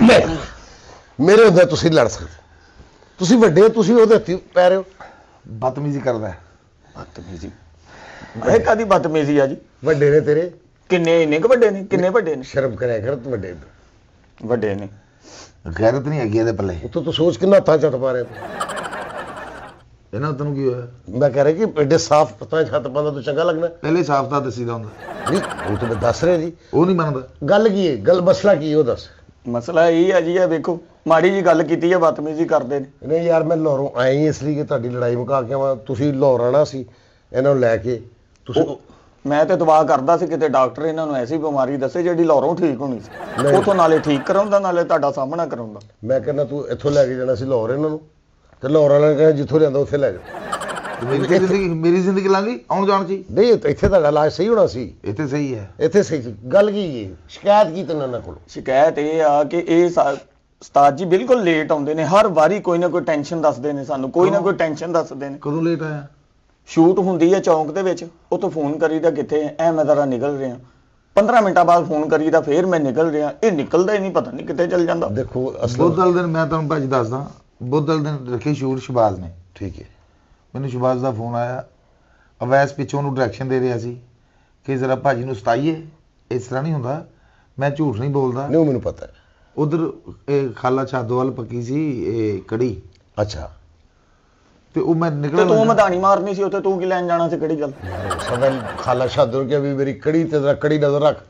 ਮੇਰੇ ਹੁੰਦੇ ਤੁਸੀਂ ਲੜ ਸਕਦੇ, ਤੁਸੀਂ ਵੱਡੇ ਹੋ, ਤੁਸੀਂ ਉਹਦੇ ਹੱਥੀ ਪੈ ਰਹੇ ਹੋ। ਬਦਤਮੀਜ਼ੀ ਕਰਦਾ। ਬਦਤਮੀਜ਼ੀ ਇਹ ਕਾਦੀ ਬਦਤਮੀਜ਼ੀ ਆ ਜੀ? ਵੱਡੇ ਨੇ ਤੇਰੇ ਕਿੰਨੇ, ਇੰਨੇ ਕੁ ਵੱਡੇ ਨੇ? ਕਿੰਨੇ ਵੱਡੇ ਨੇ? ਸ਼ਰਮ ਕਰਿਆ ਕਰ, ਤੂੰ ਵੱਡੇ ਨੇ। ਗੈਰਤ ਨਹੀਂ ਹੈਗੀ ਇਹਦੇ ਪੱਲੇ। ਉੱਤੋਂ ਤੂੰ ਸੋਚ ਕਿੰਨਾ ਹੱਥਾਂ ਚੱਟ ਪਾ ਰਿਹਾ ਤੂੰ। ਇਹਨਾਂ ਤੈਨੂੰ ਕੀ ਹੋਇਆ? ਮੈਂ ਕਹਿ ਰਿਹਾ ਕਿ ਐਡੇ ਸਾਫ਼ ਪਤਾ ਛੱਤ ਪਾਉਂਦਾ ਤੂੰ ਚੰਗਾ ਲੱਗਦਾ? ਪਹਿਲੇ ਸਾਫ਼ ਤਾਂ ਦੱਸੀਦਾ ਹੁੰਦਾ। ਨਹੀਂ ਉਹ ਤਾਂ ਮੈਂ ਦੱਸ ਰਿਹਾ ਜੀ। ਉਹ ਨਹੀਂ ਮੰਨਦਾ। ਗੱਲ ਕੀ ਹੈ? ਗੱਲ ਮਸਲਾ ਕੀ ਹੈ ਉਹ ਦੱਸ। ਮਸਲਾ ਇਹ ਹੈ ਜੀ, ਇਹ ਵੇਖੋ ਮਾੜੀ ਜੀ ਗੱਲ ਕੀਤੀ ਹੈ, ਬਦਤਮੀਜ਼ੀ ਕਰਦੇ ਨੇ। ਨਹੀਂ ਯਾਰ ਮੈਂ ਲਾਹੌਰੋਂ ਆਇਆ ਹੀ ਇਸ ਲਈ ਕਿ ਤੁਹਾਡੀ ਲੜਾਈ ਮੁਕਾ ਕੇ ਆਵਾਂ। ਤੁਸੀਂ ਲਾਹੌਰ ਆਣਾ ਸੀ ਇਹਨਾਂ ਨੂੰ ਲੈ ਕੇ। ਤੁਸੀਂ ਮੈਂ ਤੇ ਦੁਆ ਕਰਦਾ ਸੀ ਕਿਤੇ ਡਾਕਟਰ ਇਹਨਾਂ ਨੂੰ ਐਸੀ ਬਿਮਾਰੀ ਦੱਸੇ ਜਿਹੜੀ ਲਾਹੌਰੋਂ ਠੀਕ ਹੋਣੀ ਸੀ, ਉਥੋਂ ਨਾਲੇ ਠੀਕ ਕਰਾਉਂਦਾ ਨਾਲੇ ਤੁਹਾਡਾ ਸਾਹਮਣਾ ਕਰਾਉਂਦਾ। ਮੈਂ ਕਹਿੰਦਾ ਤੂੰ ਇੱਥੋਂ ਲੈ ਕੇ ਜਾਣਾ ਸੀ ਲਾਹੌਰ ਇਹਨਾਂ ਨੂੰ, ਤੇ ਲਾਹੌਰ ਵਾਲਿਆਂ ਨੇ ਕਹਿੰਦਾ ਜਿੱਥੋਂ ਲਿਆਂਦਾ ਉੱਥੇ ਲੈ ਜਾ। ਮੇਰੀ ਜ਼ਿੰਦਗੀ ਲੰਘ ਗਈ ਆਉਣ ਜਾਣ ਚ। ਨਹੀਂ ਇੱਥੇ ਤੁਹਾਡਾ ਇਲਾਜ ਸਹੀ ਹੋਣਾ ਸੀ। ਇੱਥੇ ਸਹੀ ਹੈ। ਇੱਥੇ ਸਹੀ ਸੀ। ਗੱਲ ਕੀ ਹੈ? ਸ਼ਿਕਾਇਤ ਕੀ ਤੈਨੂੰ ਇਹਨਾਂ ਕੋਲ? ਸ਼ਿਕਾਇਤ ਇਹ ਆ ਕਿ ਇਹ ਉਸਤਾਦ ਜੀ ਬਿਲਕੁਲ ਲੇਟ ਆਉਂਦੇ ਨੇ, ਹਰ ਵਾਰੀ ਕੋਈ ਨਾ ਕੋਈ ਟੈਨਸ਼ਨ ਦੱਸਦੇ ਨੇ ਸਾਨੂੰ, ਕੋਈ ਨਾ ਕੋਈ ਟੈਨਸ਼ਨ ਦੱਸਦੇ ਨੇ। ਕਦੋਂ ਲੇਟ ਆਇਆ? ਸ਼ੂਟ ਹੁੰਦੀ ਹੈ ਚੌਂਕ ਦੇ ਵਿੱਚ, ਉਤੋਂ ਫੋਨ ਕਰੀਦਾ ਕਿੱਥੇ ਐ ਮੈਂ ਜ਼ਰਾ ਨਿਕਲ ਰਿਹਾ, 15 ਮਿੰਟਾਂ ਬਾਅਦ ਫੋਨ ਕਰੀਦਾ ਫੇਰ ਮੈਂ ਨਿਕਲ ਰਿਹਾ। ਇਹ ਨਿਕਲਦਾ ਹੀ ਨਹੀਂ, ਪਤਾ ਨਹੀਂ ਕਿੱਥੇ ਚੱਲ ਜਾਂਦਾ। ਦੇਖੋ ਬੁੱਧ ਵਾਲੇ ਦਿਨ ਮੈਂ ਤੁਹਾਨੂੰ ਭਾਜੀ ਦੱਸਦਾ, ਬੁੱਧ ਵਾਲੇ ਦਿਨ ਰੱਖੀ ਸ਼ੂਟ ਸ਼ਬਾਜ਼ ਨੇ। ਠੀਕ ਹੈ। ਮੈਨੂੰ ਸ਼ਬਾਜ਼ ਦਾ ਫੋਨ ਆਇਆ, ਅਵੈਸ ਪਿੱਛੋਂ ਨੂੰ ਡਾਇਰੈਕਸ਼ਨ ਦੇ ਰਿਹਾ ਸੀ ਕਿ ਜ਼ਰਾ ਭਾਜੀ ਨੂੰ ਸਤਾਈਏ। ਇਸ ਤਰ੍ਹਾਂ ਨਹੀਂ ਹੁੰਦਾ, ਮੈਂ ਝੂਠ ਨਹੀਂ ਬੋਲਦਾ। ਨਹੀਂ ਮੈਨੂੰ ਪਤਾ ਹੈ। ਉਧਰ ਖਾਲਾ ਛਾਦੋਵਾਲ ਪੱਕੀ ਸੀ ਇਹ ਕੜੀ। ਅੱਛਾ। ਤੇ ਉਹ ਮੈਂ ਤੇ ਨਿਕਲ ਤੂੰ ਮਧਾਣੀ ਮਾਰਨੀ ਸੀ ਉੱਥੇ, ਤੂੰ ਕੀ ਲੈਣ ਜਾਣਾ ਸੀ? ਕਿਹੜੀ ਗੱਲ? ਸਦਾ ਖਾਲਾ ਸ਼ਾਦਰ ਕਿ ਵੀ ਮੇਰੀ ਕੜੀ ਤੇ ਜ਼ਰਾ ਕੜੀ ਨਜ਼ਰ ਰੱਖ,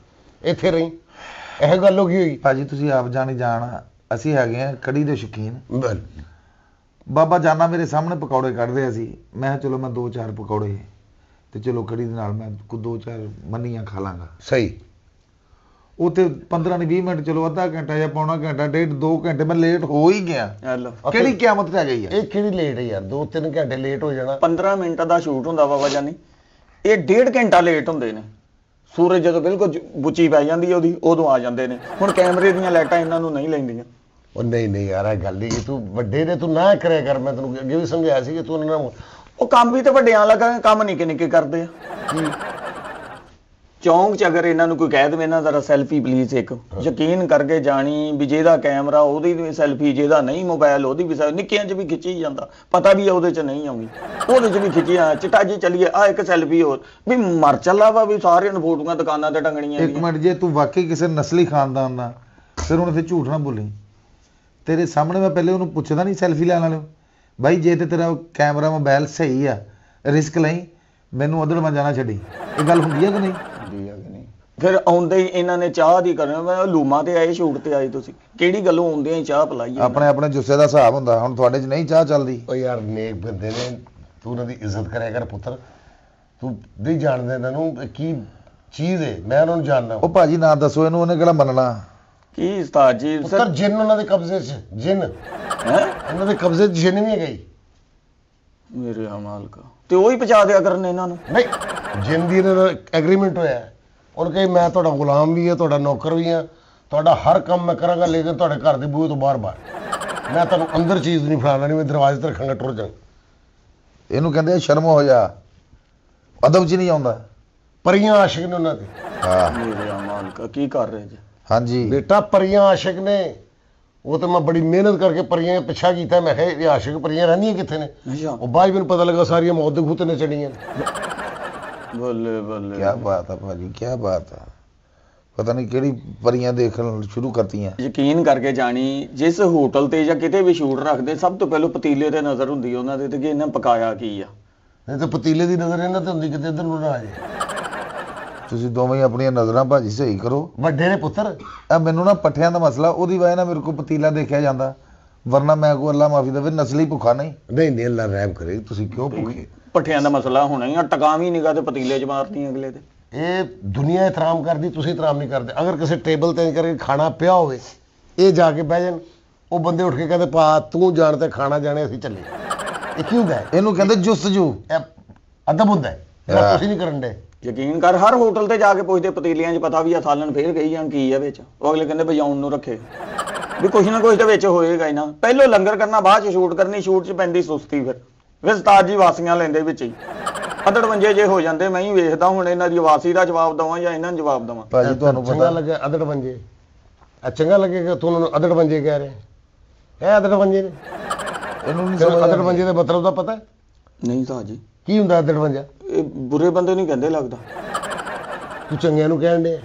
ਇੱਥੇ ਰਹੀ। ਇਹ ਗੱਲ ਹੋ ਗਈ ਹੋਈ ਭਾਜੀ, ਤੁਸੀਂ ਆਪ ਜਾਣੀ ਜਾਣ, ਅਸੀਂ ਹੈਗੇ ਆ ਕੜੀ ਦੇ ਸ਼ੌਕੀਨ। ਬਲ ਬਾਬਾ ਜਾਨਾ ਮੇਰੇ ਸਾਹਮਣੇ ਪਕੌੜੇ ਕੱਢ ਰਿਹਾ ਸੀ, ਮੈਂ ਕਿਹਾ ਚਲੋ ਮੈਂ 2-4 ਪਕੌੜੇ ਤੇ ਚਲੋ ਕੜੀ ਦੇ ਨਾਲ ਮੈਂ 2-4 ਮੰਨੀਆਂ ਖਾ ਲਾਂਗਾ। ਸਹੀ। ਉੱਥੇ 15 ਨਹੀਂ 20 ਮਿੰਟ, ਚਲੋ ਅੱਧਾ ਘੰਟਾ ਜਾਂ ਪੌਣਾ ਘੰਟਾ, 1.5-2 ਘੰਟੇ ਮੈਂ ਲੇਟ ਹੋ ਹੀ ਗਿਆ। ਕਿਹੜੀ ਕਿਆਮਤ ਪੈ ਗਈ ਹੈ? ਇਹ ਕਿਹੜੀ ਲੇਟ ਹੈ ਯਾਰ? 2-3 ਘੰਟੇ ਲੇਟ ਹੋ ਜਾਣਾ। 15 ਮਿੰਟ ਦਾ ਸ਼ੂਟ ਹੁੰਦਾ ਬਾਬਾ ਜਾਨੀ, ਇਹ 1.5 ਘੰਟਾ ਲੇਟ ਹੁੰਦੇ ਨੇ। ਸੂਰਜ ਜਦੋਂ ਬਿਲਕੁਲ ਬੁੱਚੀ ਪੈ ਜਾਂਦੀ ਹੈ ਉਹਦੀ, ਉਦੋਂ ਆ ਜਾਂਦੇ ਨੇ। ਹੁਣ ਕੈਮਰੇ ਦੀਆਂ ਲਾਈਟਾਂ ਇਹਨਾਂ ਨੂੰ ਨਹੀਂ ਲੈਂਦੀਆਂ। ਉਹ ਨਹੀਂ ਯਾਰ ਇਹ ਗੱਲ ਨਹੀਂ ਕਿ ਤੂੰ ਵੱਡੇ ਨੇ, ਤੂੰ ਨਾ ਕਰਿਆ ਕਰ। ਮੈਂ ਤੈਨੂੰ ਅੱਗੇ ਵੀ ਸਮਝਾਇਆ ਸੀ ਕਿ ਤੂੰ ਉਹਨਾਂ ਨੂੰ ਉਹ ਕੰਮ ਵੀ ਤੇ ਵੱਡਿਆਂ ਲੱਗਾ, ਕੰਮ ਨਿੱਕੇ ਨਿੱਕੇ ਕਰਦੇ ਆ। ਚੌਂਕ 'ਚ ਅਗਰ ਇਹਨਾਂ ਨੂੰ ਕੋਈ ਕਹਿ ਦੇਵੇ ਨਾ ਜ਼ਰਾ ਸੈਲਫੀ ਪਲੀਜ਼ ਇੱਕ, ਯਕੀਨ ਕਰਕੇ ਜਾਣੀ ਵੀ ਜਿਹਦਾ ਕੈਮਰਾ ਉਹਦੀ ਵੀ ਸੈਲਫੀ, ਜਿਹਦਾ ਨਹੀਂ ਮੋਬਾਈਲ ਉਹਦੀ ਵੀ ਨਿੱਕਿਆਂ 'ਚ ਵੀ ਖਿੱਚੀ ਜਾਂਦਾ, ਪਤਾ ਵੀ ਉਹਦੇ 'ਚ ਨਹੀਂ ਆਉਂਦੀ, ਉਹਦੇ 'ਚ ਵੀ ਖਿੱਚੀਆਂ। ਚਿੱਟਾ ਜੀ ਚੱਲੀਏ ਆ ਇੱਕ ਸੈਲਫੀ ਹੋਰ ਵੀ ਮਰ ਚੱਲਾ ਵਾ ਵੀ ਸਾਰਿਆਂ ਨੂੰ ਫੋਟੋਆਂ ਦੁਕਾਨਾਂ ਤੇ ਟੰਗਣੀਆਂ। ਇੱਕ ਮਿੰਟ, ਜੇ ਤੂੰ ਵਾਕਈ ਕਿਸੇ ਨਸਲੀ ਖਾਨਦਾਨ ਦਾ, ਫਿਰ ਹੁਣ ਇੱਥੇ ਝੂਠ ਨਾ ਬੋਲੀ। ਤੇਰੇ ਸਾਹਮਣੇ ਮੈਂ ਪਹਿਲੇ ਉਹਨੂੰ ਪੁੱਛਦਾ ਨਹੀਂ ਸੈਲਫੀ ਲੈਣ ਵਾਲੇ ਬਾਈ, ਜੇ ਤੇ ਤੇਰਾ ਕੈਮਰਾ ਮੋਬਾਈਲ ਸਹੀ ਆ, ਰਿਸਕ ਲਈ, ਮੈਨੂੰ ਉਧਰ ਮੈਂ ਜਾਣਾ ਛੱਡੀ। ਇਹ ਗੱਲ ਹੁੰਦੀ ਹੈ ਕਿ ਨਹੀਂ? ਫਿਰ ਆਉਂਦੇ ਹੀ ਇਹਨਾਂ ਨੇ ਚਾਹ ਦੀ ਕਰਨਾ। ਮੈਂ ਲੂਮਾ ਤੇ ਆਏ, ਸ਼ੂਟ ਤੇ ਆਏ, ਤੁਸੀਂ ਕਿਹੜੀ ਗੱਲੋਂ ਆਉਂਦੇ ਹੀ ਚਾਹ ਪਿਲਾਈ? ਆਪਣੇ ਜੁੱਸੇ ਦਾ ਹਿਸਾਬ ਹੁੰਦਾ, ਹੁਣ ਤੁਹਾਡੇ 'ਚ ਨਹੀਂ ਚਾਹ ਚੱਲਦੀ। ਉਹ ਯਾਰ ਨੇਕ ਬੰਦੇ ਨੇ, ਤੂੰ ਉਹਨਾਂ ਦੀ ਇੱਜ਼ਤ ਕਰਿਆ ਕਰ ਪੁੱਤਰ। ਤੂੰ ਨਹੀਂ ਜਾਣਦਾ ਇਹਨਾਂ ਨੂੰ ਕੀ ਚੀਜ਼ ਹੈ, ਮੈਂ ਉਹਨਾਂ ਨੂੰ ਜਾਣਦਾ। ਉਹ ਭਾਜੀ ਨਾ ਦੱਸੋ ਇਹਨੂੰ, ਉਹਨੇ ਕਿਹੜਾ ਮੰਨਣਾ। ਕੀ ਉਸਤਾਦ ਜੀ? ਪੁੱਤਰ ਜਿੰਨ ਉਹਨਾਂ ਦੇ ਕਬਜ਼ੇ 'ਚ, ਜਿੰਨ ਉਹਨਾਂ ਦੇ ਕਬਜ਼ੇ 'ਚ ਜਿੰਨ ਵੀ ਗਈ ਮੇਰੇ ਮਾਲਕਾ, ਤੇ ਉਹੀ ਪਹੁੰਚਾ ਦਿਆ ਕਰਨ ਇਹਨਾਂ ਨੂੰ। ਨਹੀਂ, ਜਿੰਨ ਦੀ ਇਹਨਾਂ ਦਾ ਐਗਰੀਮੈਂਟ ਹੋਇਆ, ਉਹਨੇ ਕਹੇ ਮੈਂ ਤੁਹਾਡਾ ਗੁਲਾਮ ਵੀ ਹਾਂ, ਤੁਹਾਡਾ ਨੌਕਰ ਵੀ ਹਾਂ, ਤੁਹਾਡਾ ਹਰ ਕੰਮ ਮੈਂ ਕਰਾਂਗਾ, ਲੇਕਿਨ ਤੁਹਾਡੇ ਘਰ ਦੇ ਬੂਹੇ ਤੋਂ ਬਾਹਰ ਮੈਂ ਤੁਹਾਨੂੰ ਅੰਦਰ ਚੀਜ਼ ਨਹੀਂ ਫੜਾਉਣਾ, ਨਹੀਂ ਮੈਂ ਦਰਵਾਜ਼ੇ ਤੇ ਰੱਖਾਂਗਾ, ਟੁਰ ਜਾ। ਇਹਨੂੰ ਕਹਿੰਦੇ ਸ਼ਰਮ ਹੋ ਜਾ, ਅਦਬ 'ਚ ਨਹੀਂ ਆਉਂਦਾ। ਪਰੀਆਂ ਆਸ਼ਿਕ ਨੇ ਉਹਨਾਂ ਦੇ। ਹਾਂ ਮੇਰੇ ਮਾਲਕਾ, ਕੀ ਕਰ ਰਹੇ ਜੀ? ਹਾਂਜੀ ਬੇਟਾ ਪਰੀਆਂ ਆਸ਼ਿਕ ਨੇ। ਉਹ ਤਾਂ ਮੈਂ ਬੜੀ ਮਿਹਨਤ ਕਰਕੇ ਪਰੀਆਂ ਪਿੱਛਾ ਕੀਤਾ। ਮੈਂ ਕਿਹਾ ਇਹ ਆਸ਼ਿਕ ਪਰੀਆਂ ਰਹਿੰਦੀਆਂ ਕਿੱਥੇ ਨੇ? ਉਹ ਬਾਅਦ ਮੈਨੂੰ ਪਤਾ ਲੱਗਾ ਸਾਰੀਆਂ ਮੌਤ ਦੇ ਖੂਹ ਤੇ ਚੜੀਆਂ। ਬੱਲੇ ਬੱਲੇ, ਕੀ ਬਾਤ ਹੈ ਭਾਜੀ, ਕੀ ਬਾਤ ਹੈ। ਪਤਾ ਨਹੀਂ ਕਿਹੜੀ ਪਰੀਆਂ ਦੇਖਣ ਸ਼ੁਰੂ ਕਰਤੀਆਂ। ਯਕੀਨ ਕਰਕੇ ਜਾਣੀ, ਜਿਸ ਹੋਟਲ ਤੇ ਜਾਂ ਕਿਤੇ ਵੀ ਸ਼ੂਟ ਰੱਖਦੇ, ਸਭ ਤੋਂ ਪਹਿਲਾਂ ਪਤੀਲੇ ਤੇ ਨਜ਼ਰ ਹੁੰਦੀ ਉਹਨਾਂ ਦੇ ਤੇ ਕਿ ਇਹਨਾਂ ਪਕਾਇਆ ਕੀ ਆ। ਨਹੀਂ ਤਾਂ ਪਤੀਲੇ ਦੀ ਨਜ਼ਰ ਇਹਨਾਂ ਤੇ ਹੁੰਦੀ, ਕਿਤੇ ਇੱਧਰ ਨੂੰ ਨਾ ਆ ਜਾਏ। ਤੁਸੀਂ ਦੋਵੇਂ ਆਪਣੀਆਂ ਨਜ਼ਰਾਂ ਭਾਜੀ ਸਹੀ ਕਰੋ। ਵੱਡੇ ਨੇ ਪੁੱਤਰ। ਆ ਮੈਨੂੰ ਨਾ ਪੱਠਿਆਂ ਦਾ ਮਸਲਾ, ਉਹਦੀ ਵਜ੍ਹਾ ਨਾਲ ਮੇਰੇ ਕੋਲ ਪਤੀਲਾ ਦੇਖਿਆ ਜਾਂਦਾ, ਵਰਨਾ ਮੈਂ ਕੋਈ ਅੱਲਾ ਮਾਫੀ ਦੇਵੇ ਨਸਲੀ ਭੁੱਖਾ ਨਹੀਂ। ਨਹੀਂ ਅੱਲਾ ਰਹਿਮ ਕਰੇ, ਤੁਸੀਂ ਕਿਉਂ ਭੁੱਖੇ? ਪੱਠਿਆਂ ਦਾ ਮਸਲਾ ਹੋਣਾ ਹੀ ਆ, ਟਕਾਵੀਂ ਨਿਗਾਹ ਤੇ ਪਤੀਲੇ 'ਚ ਮਾਰਨੀ ਅਗਲੇ ਤੇ। ਇਹ ਦੁਨੀਆ ਇਤਰਾਮ ਕਰਦੀ, ਤੁਸੀਂ ਇਤਰਾਮ ਨਹੀਂ ਕਰਦੇ। ਅਗਰ ਕਿਸੇ ਟੇਬਲ ਤੇ ਕਰਕੇ ਖਾਣਾ ਪਿਆ ਹੋਵੇ, ਇਹ ਜਾ ਕੇ ਬਹਿ ਜਾਣ, ਉਹ ਬੰਦੇ ਉੱਠ ਕੇ ਕਹਿੰਦੇ ਪਾ ਤੂੰ ਜਾਣ ਤੇ ਖਾਣਾ ਜਾਣੇ, ਅਸੀਂ ਚੱਲੇ। ਇਹ ਕੀ ਹੁੰਦਾ? ਇਹਨੂੰ ਕਹਿੰਦੇ ਜੁਸਤਜੂ, ਅਦਬ ਹੁੰਦਾ ਹੈ, ਜਿਹੜਾ ਤੁਸੀਂ ਨਹੀਂ ਕਰਨ ਦੇ। ਯਕੀਨ ਕਰ, ਹਰ ਹੋਟਲ ਤੇ ਜਾ ਕੇ ਪੁੱਛਦੇ ਪਤੀਲਿਆਂ 'ਚ ਪਤਾ ਵੀ ਆ ਸਾਲਣ ਫੇਰ ਗਈ ਜਾਂ ਕੀ ਆ ਵਿੱਚ। ਉਹ ਅਗਲੇ ਕਹਿੰਦੇ ਬਜਾਉਣ ਨੂੰ ਰੱਖੇ ਵੀ ਕੁਛ ਨਾ ਕੁਛ ਤਾਂ ਵਿੱਚ ਹੋਏਗਾ ਹੀ ਨਾ। ਪਹਿਲੋਂ ਲੰਗਰ ਕਰਨਾ, ਬਾਅਦ 'ਚ ਸ਼ੂਟ ਕਰਨੀ, ਸ਼ੂਟ 'ਚ ਪੈਂਦੀ ਸੁਸਤੀ। ਫਿਰ ਉਸਤਾਦ ਜੀ ਵਾਸੀਆਂ ਲੈਂਦੇ ਵਿੱਚ ਹੀ, ਅੱਧੜ ਵੰਜੇ ਜੇ ਹੋ ਜਾਂਦੇ। ਮੈਂ ਹੀ ਵੇਖਦਾ ਹੁਣ ਇਹਨਾਂ ਦੀ ਵਾਸੀ ਦਾ ਜਵਾਬ ਦਵਾਂ ਜਾਂ ਇਹਨਾਂ ਨੂੰ ਜਵਾਬ ਦਵਾਂ। ਭਾਜੀ ਤੁਹਾਨੂੰ ਚੰਗਾ ਲੱਗਿਆ ਅਦੜ ਵੰਜੇ? ਚੰਗਾ ਲੱਗੇਗਾ ਤੂੰ ਉਹਨਾਂ ਨੂੰ ਅਦੜ ਬੰਜੇ ਕਹਿ ਰਿਹਾ ਇਹ ਅਦੜ ਬੰਜੇ ਨੇ ਇਹਨੂੰ ਨਹੀਂ ਤੈਨੂੰ ਸਮਝ ਅਦੜ ਬੰਜੇ ਦਾ ਮਤਲਬ ਦਾ ਪਤਾ ਨਹੀਂ ਤਾਂ ਜੀ ਕੀ ਹੁੰਦਾ ਅਦੜ ਬੰਜਾ ਇਹ ਬੁਰੇ ਬੰਦੇ ਨਹੀਂ ਕਹਿੰਦੇ ਲੱਗਦਾ। ਤੂੰ ਚੰਗਿਆਂ ਨੂੰ ਕਹਿਣ ਦੇ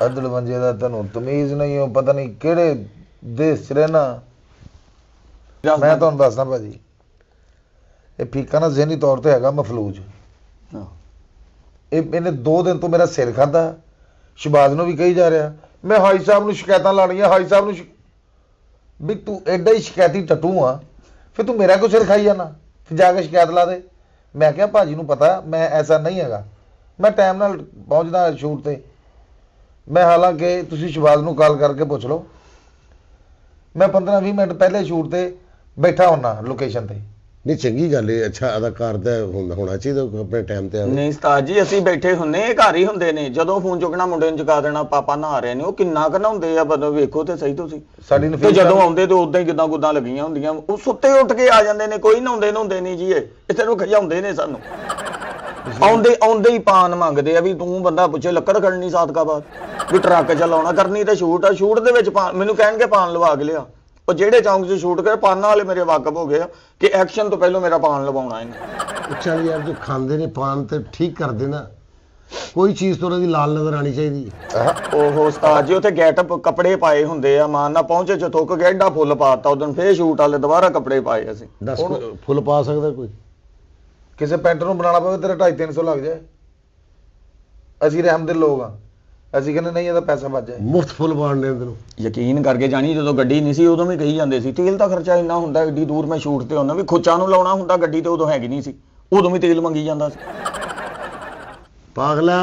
ਅਦਲ ਬੰਜੇ ਦਾ ਤੈਨੂੰ ਤਮੀਜ਼ ਨਹੀਂ ਹੋ, ਪਤਾ ਨਹੀਂ ਕਿਹੜੇ ਦੇਸ਼ 'ਚ ਰਹਿਣਾ। ਮੈਂ ਤੁਹਾਨੂੰ ਦੱਸਦਾ ਭਾਜੀ, ਇਹ ਫੀਕਾ ਨਾ ਜ਼ਹਿਨੀ ਤੌਰ ਤੇ ਹੈਗਾ ਮਫਲੂਜ। ਇਹਨੇ 2 ਦਿਨ ਤੋਂ ਮੇਰਾ ਸਿਰ ਖਾਦਾ। ਸ਼ਹਬਾਜ਼ ਨੂੰ ਵੀ ਕਹੀ ਜਾ ਰਿਹਾ ਮੈਂ ਹਾਈ ਸਾਹਿਬ ਨੂੰ ਸ਼ਿਕਾਇਤਾਂ ਲਾਣੀਆਂ, ਹਾਈ ਸਾਹਿਬ ਨੂੰ ਵੀ ਤੂੰ ਐਡਾ ਹੀ ਸ਼ਿਕਾਇਤੀ ਟੱਟੂ ਆ, ਫਿਰ ਤੂੰ ਮੇਰਾ ਕਿਉਂ ਸਿਰ ਖਾਈ ਜਾਣਾ, ਫਿਰ ਜਾ ਕੇ ਸ਼ਿਕਾਇਤ ਲਾ ਦੇ। ਮੈਂ ਕਿਹਾ ਭਾਜੀ ਨੂੰ ਪਤਾ ਮੈਂ ਐਸਾ ਨਹੀਂ ਹੈਗਾ, ਮੈਂ ਟਾਈਮ ਨਾਲ ਪਹੁੰਚਦਾ ਸ਼ੂਟ ਤੇ। ਮੈਂ ਹਾਲਾਂਕਿ ਤੁਸੀਂ ਸ਼ਹਬਾਜ਼ ਨੂੰ ਕਾਲ ਕਰਕੇ ਪੁੱਛ ਲਓ, ਮੈਂ 15-20 ਮਿੰਟ ਪਹਿਲੇ ਸ਼ੂਟ ਤੇ ਬੈਠਾ ਹੁੰਨਾ ਲੋਕੇਸ਼ਨ ਤੇ। ਨਹੀਂ ਚੰਗੀ ਗੱਲ ਹੈ, ਅੱਛਾ ਅਦਾਕਾਰ ਦਾ ਹੋਣਾ ਚਾਹੀਦਾ ਆਪਣੇ ਟਾਈਮ ਤੇ ਆਵੇ। ਨਹੀਂ ਉਸਤਾਦ ਜੀ ਅਸੀਂ ਬੈਠੇ ਹੁੰਨੇ ਘਰ ਹੀ ਹੁੰਦੇ ਨੇ, ਜਦੋਂ ਫੋਨ ਚੁੱਕਣਾ ਮੁੰਡੇ ਨੂੰ ਚੁਕਾ ਦੇਣਾ ਪਾਪਾ ਨਹਾ ਰਹੇ ਨੇ, ਉਹ ਕਿੰਨਾ ਕੁ ਨਹਾਉਂਦੇ ਆ ਬੰਦੇ ਵੇਖੋ ਤੇ ਸਹੀ ਤੁਸੀਂ। ਸਾਡੀ ਤੇ ਨਫੀਸ ਜਦੋਂ ਆਉਂਦੇ ਤੇ ਉਦਾਂ ਹੀ ਕਿਦਾਂ ਗੁੱਦਾਂ ਲੱਗੀਆਂ ਹੁੰਦੀਆਂ, ਉਹ ਸੁੱਤੇ ਉੱਠ ਕੇ ਆ ਜਾਂਦੇ ਨੇ, ਕੋਈ ਨਹਾਉਂਦੇ ਨਹੀਂ ਜੀ, ਇਹ ਤੈਨੂੰ ਖਿਜਾਉਂਦੇ ਨੇ ਸਾਨੂੰ। ਆਉਂਦੇ ਹੀ ਪਾਨ ਮੰਗਦੇ ਆ ਵੀ ਤੂੰ ਬੰਦਾ ਪੁੱਛੇ ਲੱਕੜ ਖੜਨੀ ਸਾਦਕਾਬਾਦ ਵੀ ਟਰੱਕ ਚਲਾਉਣਾ ਕਰਨੀ ਤੇ ਸ਼ੂਟ ਆ, ਸ਼ੂਟ ਦੇ ਵਿੱਚ ਮੈਨੂੰ ਕਹਿਣਗੇ ਪਾਨ ਲਵਾ ਕੇ ਲਿਆ। ਉਹ ਜਿਹੜੇ ਚੌਂਕ 'ਚ ਸ਼ੂਟ ਕਰ ਪਾਨਾਂ ਵਾਲੇ ਮੇਰੇ ਵਾਕਫ ਹੋ ਗਏ ਆ ਕਿ ਐਕਸ਼ਨ ਤੋਂ ਪਹਿਲਾਂ ਮੇਰਾ ਪਾਨ ਲਵਾਉਣਾ ਇਹਨੇ। ਚੱਲ ਯਾਰ ਜੋ ਖਾਂਦੇ ਨੇ ਪਾਨ ਤੇ ਠੀਕ ਕਰਦੇ ਨਾ, ਕੋਈ ਚੀਜ਼ ਤੋਂ ਉਹਨਾਂ ਦੀ ਲਾਲ ਨਜ਼ਰ ਆਣੀ ਚਾਹੀਦੀ ਹੈ। ਉਹ ਉਸਤਾਦ ਜੀ ਉੱਥੇ ਗੈਟਅਪ ਕੱਪੜੇ ਪਾਏ ਹੁੰਦੇ ਆ, ਮਾਨ ਨਾ ਪਹੁੰਚੇ ਚ ਥੁੱਕ ਕੇ ਐਡਾ ਫੁੱਲ ਪਾਤਾ, ਉਦੋਂ ਫੇਰ ਸ਼ੂਟ ਵਾਲੇ ਦੁਬਾਰਾ ਕੱਪੜੇ ਪਾਏ ਅਸੀਂ। ਦੱਸ ਫੁੱਲ ਪਾ ਸਕਦਾ ਕੋਈ? ਕਿਸੇ ਪੈਂਟ ਨੂੰ ਬਣਾਉਣਾ ਪਵੇ ਤੇਰਾ 250-300 ਲੱਗ ਜਾਏ। ਅਸੀਂ ਰਹਿਮ ਦੇ ਲੋਕ ਆ, ਅਸੀਂ ਕਹਿੰਦੇ ਨਹੀਂ ਇਹਦਾ ਪੈਸਾ ਬਚ ਜਾਏ। ਮੁਫਤ ਫੁੱਲ ਪਾਣ ਦੇ ਤੈਨੂੰ ਯਕੀਨ ਕਰਕੇ ਜਾਣੀ, ਜਦੋਂ ਗੱਡੀ ਨਹੀਂ ਸੀ ਉਦੋਂ ਵੀ ਕਹੀ ਜਾਂਦੇ ਸੀ ਤੇਲ ਦਾ ਖਰਚਾ ਇੰਨਾ ਹੁੰਦਾ, ਏਡੀ ਦੂਰ ਮੈਂ ਸ਼ੂਟ ਤੇ ਹੁੰਦਾ ਵੀ ਖੁੱਚਾਂ ਨੂੰ ਲਾਉਣਾ ਹੁੰਦਾ ਗੱਡੀ ਤੇ, ਉਦੋਂ ਹੈਗੀ ਨਹੀਂ ਸੀ, ਉਦੋਂ ਵੀ ਤੇਲ ਮੰਗੀ ਜਾਂਦਾ ਸੀ। ਪਾਗਲਾ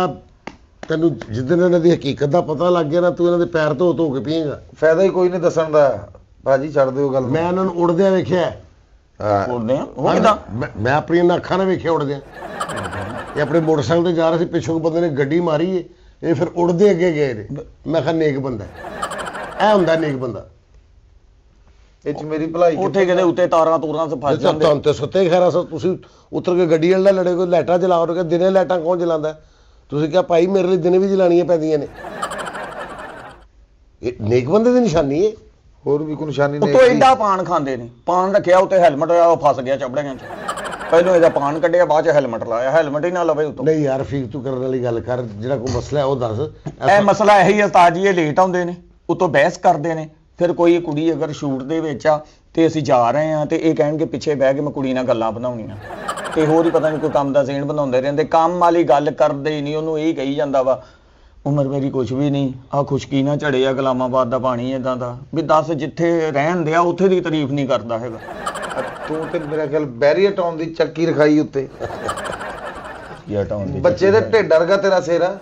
ਤੈਨੂੰ ਜਿੱਦਣ ਇਹਨਾਂ ਦੀ ਹਕੀਕਤ ਦਾ ਪਤਾ ਲੱਗ ਗਿਆ ਨਾ, ਤੂੰ ਇਹਨਾਂ ਦੇ ਪੈਰ ਧੋ ਧੋ ਕੇ ਪੀਏਗਾ। ਫਾਇਦਾ ਹੀ ਕੋਈ ਨਹੀਂ ਦੱਸਣ ਦਾ ਭਾਜੀ, ਛੱਡ ਦਿਓ ਗੱਲ। ਮੈਂ ਇਹਨਾਂ ਨੂੰ ਉੜਦਿਆਂ ਵੇਖਿਆ। ਉੜਦੇ ਆ ਉਹ ਕਿਦਾਂ? ਮੈਂ ਆਪਣੀਆਂ ਅੱਖਾਂ ਨਾਲ ਵੇਖਿਆ ਉੜਦਿਆਂ। ਇਹ ਆਪਣੇ ਮੋਟਰਸਾਈਕਲ ਤੇ ਜਾ ਰਹੇ ਸੀ, ਪਿੱਛੋਂ ਬੰਦੇ ਨੇ ਗੱਡੀ ਮਾਰੀ ਏ, ਇਹ ਫਿਰ ਉੜਦੇ ਅੱਗੇ ਗਏ ਨੇ। ਮੈਂ ਕਿਹਾ ਨੇਕ ਬੰਦਾ, ਇਹ ਹੁੰਦਾ ਨੇਕ ਬੰਦਾ। ਇਹ ਚ ਮੇਰੀ ਭਲਾਈ ਉੱਥੇ ਕਿਤੇ ਉੱਤੇ ਤਾਰਾਂ ਤੂਰਾਂ ਸ ਫਸ ਜਾਂਦੇ। ਤੁਹਾਨੂੰ ਤੇ ਸੁੱਤੇ ਖੈਰਾ ਸਰ, ਤੁਸੀਂ ਉਤਰ ਕੇ ਗੱਡੀ ਵਾਲਾ ਲੜੇ, ਕੋਈ ਲਾਈਟਾਂ ਜਲਾ ਰਹੇ, ਦਿਨੇ ਲਾਈਟਾਂ ਕੌਣ ਜਲਾਉਂਦਾ? ਤੁਸੀਂ ਕਿਹਾ ਭਾਈ ਮੇਰੇ ਲਈ ਦਿਨੇ ਵੀ ਜਲਾਣੀਆਂ ਪੈਂਦੀਆਂ ਨੇ। ਇਹ ਨੇਕ ਬੰਦੇ ਦੀ ਨਿਸ਼ਾਨੀ ਹੈ। ਹੋਰ ਵੀ ਕੋਈ ਨਿਸ਼ਾਨੀ ਨਹੀਂ। ਉੱਤੋਂ ਐਡਾ ਪਾਨ ਖਾਂਦੇ ਨੇ, ਪਾਨ ਰੱਖਿਆ ਉੱਤੇ ਹੈਲਮਟ ਹੋਇਆ, ਉਹ ਫਸ ਗਿਆ ਚਪੜਿਆਂ 'ਚ। ਪਹਿਲਾਂ ਇਹਦਾ ਪਾਨ ਕੱਢਿਆ, ਬਾਅਦ 'ਚ ਹੈਲਮਟ ਲਾਇਆ, ਹੈਲਮਟ ਹੀ ਨਾ ਲਵੇ ਉੱਤੋਂ। ਨਹੀਂ ਯਾਰ ਫੀਕ ਤੂੰ ਕਰਨ ਵਾਲੀ ਗੱਲ ਕਰ, ਜਿਹੜਾ ਕੋਈ ਮਸਲਾ ਹੈ ਉਹ ਦੱਸ। ਇਹ ਮਸਲਾ ਇਹੀ ਹੈ ਉਸਤਾਦ ਜੀ, ਇਹ ਲੇਟ ਆਉਂਦੇ ਨੇ, ਉੱਤੋਂ ਬਹਿਸ ਕਰਦੇ ਨੇ। ਫਿਰ ਕੋਈ ਕੁੜੀ ਅਗਰ ਸ਼ੂਟ ਦੇ ਵਿੱਚ ਆ ਤੇ ਅਸੀਂ ਜਾ ਰਹੇ ਆ ਤੇ ਇਹ ਕਹਿਣਗੇ ਪਿੱਛੇ ਬਹਿ ਕੇ ਮੈਂ ਕੁੜੀ ਨਾਲ ਗੱਲਾਂ ਬਣਾਉਣੀਆਂ, ਤੇ ਹੋਰ ਹੀ ਪਤਾ ਨਹੀਂ ਕੋਈ ਕੰਮ ਦਾ ਸੀਨ ਬਣਾਉਂਦੇ ਰਹਿੰਦੇ, ਕੰਮ ਵਾਲੀ ਗੱਲ ਕਰਦੇ ਹੀ ਨਹੀਂ। ਉਹਨੂੰ ਇਹ ਕਹੀ ਜਾਂਦਾ ਵਾ ਉਮਰ ਮੇਰੀ ਕੁਛ ਵੀ ਨਹੀਂ, ਆ ਖੁਸ਼ਕੀ ਨਾ ਝੜੇ ਆ ਗੁਲਾਮਾਬਾਦ ਦਾ ਪਾਣੀ ਇਦਾਂ ਦਾ ਵੀ ਦੱਸ, ਜਿੱਥੇ ਰਹਿਣ ਦਿਆ ਉੱਥੇ ਦੀ ਤਾਰੀਫ ਨਹੀਂ ਕਰਦਾ ਹੈਗਾ। ਤੂੰ ਤੇ ਮੇਰਾ ਖਿਆਲ ਬੈਰੀਅਰ ਟਾਉਣ ਦੀ ਚੱਕੀ ਰਖਾਈ ਉੱਤੇ। ਬੱਚੇ ਦੇ ਢਿੱਡ ਵਰਗਾ ਤੇਰਾ ਸਿਰ ਆ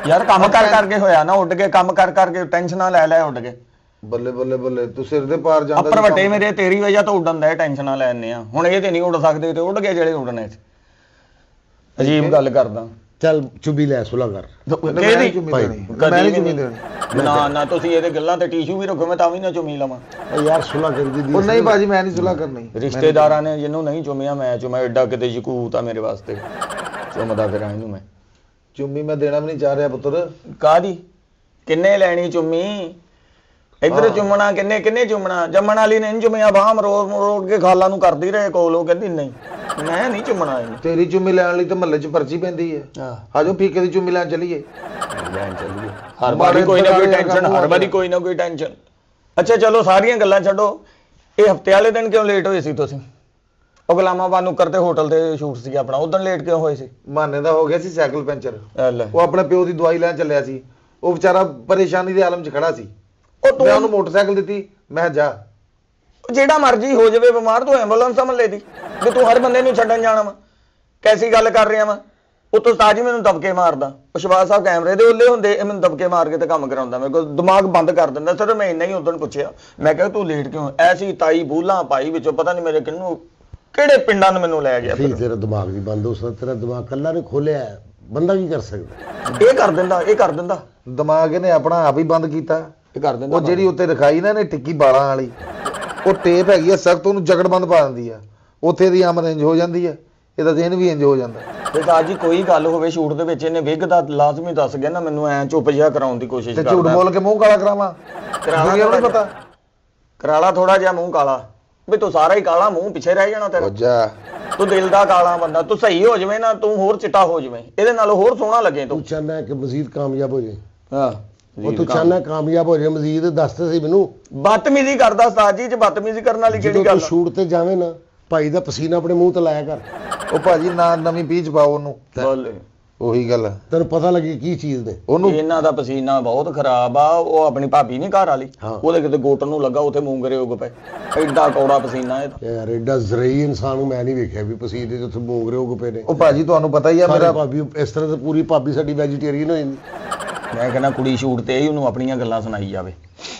ਯਾਰ, ਕੰਮ ਕਰ ਕਰਕੇ ਹੋਇਆ ਨਾ, ਉੱਡ ਕੇ ਕੰਮ ਕਰ ਕਰਕੇ ਟੈਨਸ਼ਨਾਂ ਲੈ ਉੱਡ ਕੇ। ਬੱਲੇ ਬੱਲੇ ਬੱਲੇ, ਤੂੰ ਸਿਰ ਦੇ ਪਾਰ ਜਾਂਦਾ। ਅੱਪਰ ਵੱਟੇ ਮੇਰੇ ਤੇਰੀ ਵਜ੍ਹਾ ਤੋਂ ਉੱਡਣ ਦਾ ਟੈਨਸ਼ਨਾਂ ਲੈਣੇ ਆ। ਹੁਣ ਇਹ ਤੇ ਨਹੀਂ ਉੱਡ ਸਕਦੇ, ਤੇ ਉੱਡ ਗਏ ਜਿਹੜੇ ਉੱਡਣੇ ਸੀ। ਅਜੀਬ ਗੱਲ ਕਰਦਾ। ਚੱਲ ਚੁੱਭੀ ਲੈ ਸੁਲਾ ਕਰ। ਨਾ ਤੁਸੀਂ ਇਹਦੇ ਗੱਲਾਂ ਤੇ ਟਿਸ਼ੂ ਵੀ ਰੱਖੋ, ਮੈਂ ਤਾਂ ਵੀ ਨਾ ਚੁੰਮੀ ਲਵਾਂ। ਯਾਰ ਸੁਲਾ ਕਰਦੀ ਦੀ। ਉਹ ਨਹੀਂ ਬਾਜੀ, ਮੈਂ ਨਹੀਂ ਸੁਲਾ ਕਰਨੀ। ਰਿਸ਼ਤੇਦਾਰਾਂ ਨੇ ਜਿਹਨੂੰ ਨਹੀਂ ਚੁੰਮਿਆ ਮੈਂ ਚੁੰਮਿਆ, ਐਡਾ ਕਿਤੇ ਯਕੂਤ ਆ ਮੇਰੇ ਵਾਸਤੇ, ਚੁੰਮਦਾ ਫਿਰਾਂ ਇਹਨੂੰ ਮੈਂ। ਚੁੰਮੀ ਮੈਂ ਦੇਣਾ ਵੀ ਨਹੀਂ ਚਾਹ ਰਿਹਾ ਪੁੱਤਰ। ਕਾਹਦੀ? ਕਿੰਨੇ ਲੈਣੀ ਚੁੰਮੀ? ਇੱਧਰ ਚੁੰਮਣਾ ਕਿੰਨੇ ਚੁੰਮਣਾ? ਜੰਮਣ ਵਾਲੀ ਨੇ ਨਹੀਂ ਚੁੰਮਿਆ, ਬਾਹਮ ਰੋੜ ਕੇ ਖਾਲਾਂ ਨੂੰ ਕਰਦੀ ਰਹੇ ਕੋਲ, ਉਹ ਕਹਿੰਦੀ ਨਹੀਂ ਮੈਂ ਨਹੀਂ ਚੁੰਮਣਾ ਇਹਨੂੰ। ਤੇਰੀ ਚੁੰਮੀ ਲੈਣ ਲਈ ਤਾਂ ਮਹੱਲੇ 'ਚ ਪਰਚੀ ਪੈਂਦੀ ਹੈ। ਆਜੋ ਫੀਕੇ ਦੀ ਚੁੰਮੀ ਲੈਣ ਚੱਲੀਏ। ਹਰ ਵਾਰੀ ਕੋਈ ਨਾ ਕੋਈ ਟੈਨਸ਼ਨ, ਹਰ ਵਾਰੀ ਕੋਈ ਨਾ ਕੋਈ ਟੈਨਸ਼ਨ। ਅੱਛਾ ਚਲੋ ਸਾਰੀਆਂ ਗੱਲਾਂ ਛੱਡੋ, ਇਹ ਹਫਤੇ ਵਾਲੇ ਦਿਨ ਕਿਉਂ ਲੇਟ ਹੋਏ ਸੀ ਤੁਸੀਂ? ਉਹ ਗੁਲਾਮਾਬਾਦ ਨੂੰ ਕਰਤੇ ਹੋਟਲ ਤੇ ਸ਼ੂਟ ਸੀ ਆਪਣਾ, ਉਦੋਂ ਲੇਟ ਕਿਉਂ ਹੋਏ ਸੀ? ਮਾਨੇ ਦਾ ਹੋ ਗਿਆ ਸੀ ਸਾਈਕਲ ਪੈਂਚਰ, ਉਹ ਆਪਣੇ ਪਿਓ ਦੀ ਦਵਾਈ ਲੈਣ ਚੱਲਿਆ ਸੀ। ਉਹ ਵਿਚਾਰਾ ਪਰੇਸ਼ਾਨੀ ਦੇ ਆਲਮ 'ਚ ਖੜਾ ਸੀ। ਮੈਂ ਉਹਨੂੰ ਮੋਟਰਸਾਈਕਲ ਦਿੱਤੀ, ਮੈਂ ਜਾ ਜਿਹੜਾ ਮਰਜੀ ਹੋ ਜਾਵੇ ਬਿਮਾਰ, ਤੂੰ ਐਂਬੂਲੈਂਸ ਸਮਝ ਲੈਦੀ ਵੀ ਤੂੰ ਹਰ ਬੰਦੇ ਨੂੰ ਛੱਡਣ ਜਾਣਾ ਵਾ। ਕੈਸੀ ਗੱਲ ਕਰ ਰਿਹਾ ਵਾ? ਉਹ ਤੋਂ ਤਾਜੀ ਮੈਨੂੰ ਦਬਕੇ ਮਾਰਦਾ। ਉਹ ਸ਼ਹਬਾਜ਼ ਸਾਹਿਬ ਕੈਮਰੇ ਦੇ ਉੱਲੇ ਹੁੰਦੇ, ਇਹ ਮੈਨੂੰ ਦਬਕੇ ਮਾਰ ਕੇ ਤੇ ਕੰਮ ਕਰਾਉਂਦਾ, ਮੇਰੇ ਕੋਲ ਦਿਮਾਗ ਬੰਦ ਕਰ ਦਿੰਦਾ। ਸਰ ਮੈਂ ਇੰਨਾ ਹੀ ਉਦੋਂ ਪੁੱਛਿਆ, ਮੈਂ ਕਿਹਾ ਤੂੰ ਲੇਟ ਕਿਉਂ? ਐਸੀ ਤਾਈ ਬੂਲਾਂ ਪਾਈ ਵਿੱਚੋਂ, ਪਤਾ ਨਹੀਂ ਮੇਰੇ ਕਿਹਨੂੰ ਕਿਹੜੇ ਪਿੰਡਾਂ ਨੂੰ ਮੈਨੂੰ ਲੈ ਗਿਆ। ਤੇਰਾ ਦਿਮਾਗ ਨਹੀਂ ਬੰਦ ਹੋ ਸਕਦਾ, ਤੇਰਾ ਦਿਮਾਗ ਕੱਲਾ ਨੇ ਖੋਲਿਆ, ਬੰਦਾ ਕੀ ਕਰ ਸਕਦਾ? ਇਹ ਕਰ ਦਿੰਦਾ ਦਿਮਾਗ ਇਹਨੇ ਆਪਣਾ ਆਪ ਹੀ ਬੰਦ ਕੀਤਾ। ਇਹ ਕਰ ਦਿੰਦਾ। ਉਹ ਜਿਹੜੀ ਉੱਤੇ ਰਖਾਈ ਨਾ ਇਹਨੇ ਟਿੱਕੀ ਬਾਲਾਂ ਵਾਲੀ, ਉਹ ਟੇਪ ਹੈਗੀ ਆ ਸਖਤ, ਉਹਨੂੰ ਜਗੜ ਬੰਦ ਪਾ ਦਿੰਦੀ ਆ, ਉੱਥੇ ਦੀ ਆਮ ਰੇਂਜ ਹੋ ਜਾਂਦੀ ਆ। ਇਹਦਾ ਦਿਨ ਵੀ ਇੰਜ ਹੋ ਜਾਂਦਾ। ਤੇ ਤਾਂ ਜੀ ਕੋਈ ਗੱਲ ਹੋਵੇ ਸ਼ੂਟ ਦੇ ਵਿੱਚ ਇਹਨੇ ਵਿਗ ਦਾ ਲਾਜ਼ਮੀ ਦੱਸ ਗਿਆ ਨਾ ਮੈਨੂੰ, ਐ ਚੁੱਪ ਜਿਹਾ ਕਰਾਉਣ ਦੀ ਕੋਸ਼ਿਸ਼ ਤੇ ਕਰਦਾ। ਝੂਠ ਬੋਲ ਕੇ ਮੂੰਹ ਕਾਲਾ ਕਰਾਵਾਂ? ਦੁਨੀਆ ਨੂੰ ਨਹੀਂ ਪਤਾ। ਕਰਾਲਾ ਥੋੜਾ ਜਿਹਾ ਮੂੰਹ ਕਾਲਾ, ਵੀ ਤੂੰ ਸਾਰਾ ਹੀ ਕਾਲਾ, ਮੂੰਹ ਪਿੱਛੇ ਰਹਿ ਜਾਣਾ ਤੇਰਾ। ਜਾ ਤੂੰ ਦਿਲ ਦਾ ਕਾਲਾ ਬੰਦਾ, ਤੂੰ ਸਹੀ ਹੋ ਜਾਵੇਂ ਨਾ, ਤੂੰ ਹੋਰ ਚਿੱਟਾ ਹੋ ਜਾਵੇਂ, ਇਹਦੇ ਨਾਲ ਹੋਰ ਸੋਹਣਾ ਲੱਗੇ ਤੂੰ ਤੂੰ। ਚਾਹੁੰਦਾ ਕਿ ਮਜ਼ੀਦ ਕਾਮਯਾਬ ਹੋ ਜਾਏ? ਹਾਂ ਉਹ ਤੂੰ ਚਾਹੁੰਦਾ ਕਾਮਯਾਬ ਹੋ ਜਾਏ ਮਜ਼ੀਦ? ਦੱਸ ਤੇ ਸੀ ਮੈਨੂੰ। ਬਦਤਮੀਜ਼ੀ ਕਰਦਾ ਉਸਤਾਦ ਜੀ, ਚ ਬਦਤਮੀਜ਼ੀ ਕਰਨ ਵਾਲੀ ਜਦੋਂ ਕਿਹੜੀ ਤੂੰ ਗੱਲ? ਸ਼ੂਟ ਤੇ ਜਾਵੇਂ ਨਾ, ਭਾਈ ਦਾ ਪਸੀਨਾ ਆਪਣੇ ਮੂੰਹ ਤੇ ਲਾਇਆ ਕਰ। ਉਹ ਭਾਜੀ ਨਾ ਨਵੀਂ ਪੀਚ ਪਾਓ ਉਹਨੂੰ, ਬੋਲੇ ਉਹੀ ਗੱਲ ਆ। ਤੈਨੂੰ ਪਤਾ ਲੱਗੇ ਕੀ ਚੀਜ਼ ਨੇ। ਉਹਨੂੰ ਇਹਨਾਂ ਦਾ ਪਸੀਨਾ ਬਹੁਤ ਖਰਾਬ ਆ। ਉਹ ਆਪਣੀ ਭਾਬੀ ਨਹੀਂ ਘਰ ਵਾਲੀ, ਹਾਂ। ਉਹਦੇ ਕਿਤੇ ਗੋਟਨ ਨੂੰ ਲੱਗਾ, ਉੱਥੇ ਮੂੰਗਰੇ ਉੱਗ ਪਏ। ਐਡਾ ਕੌੜਾ ਪਸੀਨਾ ਇਹ ਤਾਂ। ਯਾਰ ਐਡਾ ਜ਼ਰਈ ਇਨਸਾਨ ਨੂੰ ਮੈਂ ਨਹੀਂ ਵੇਖਿਆ ਵੀ ਪਸੀਨੇ ਜਿੱਥੇ ਮੋਗਰੇ ਉੱਗ ਪਏ ਨੇ। ਉਹ ਭਾਜੀ ਤੁਹਾਨੂੰ ਪਤਾ ਹੀ ਆ ਮੇਰਾ ਮੇਰਾ ਭਾਬੀ ਇਸ ਤਰ੍ਹਾਂ ਤੇ ਪੂਰੀ ਭਾਬੀ ਸਾਡੀ ਵੈਜੀਟੇਰੀਅਨ ਹੋ ਜਾਂਦੀ। ਮੈਂ ਕਹਿੰਦਾ ਕੁੜੀ ਸ਼ੂਟ ਤੇ ਹੀ ਉਹਨੂੰ ਆਪਣੀਆਂ ਗੱਲਾਂ ਸੁਣਾਈ ਜਾਵੇ।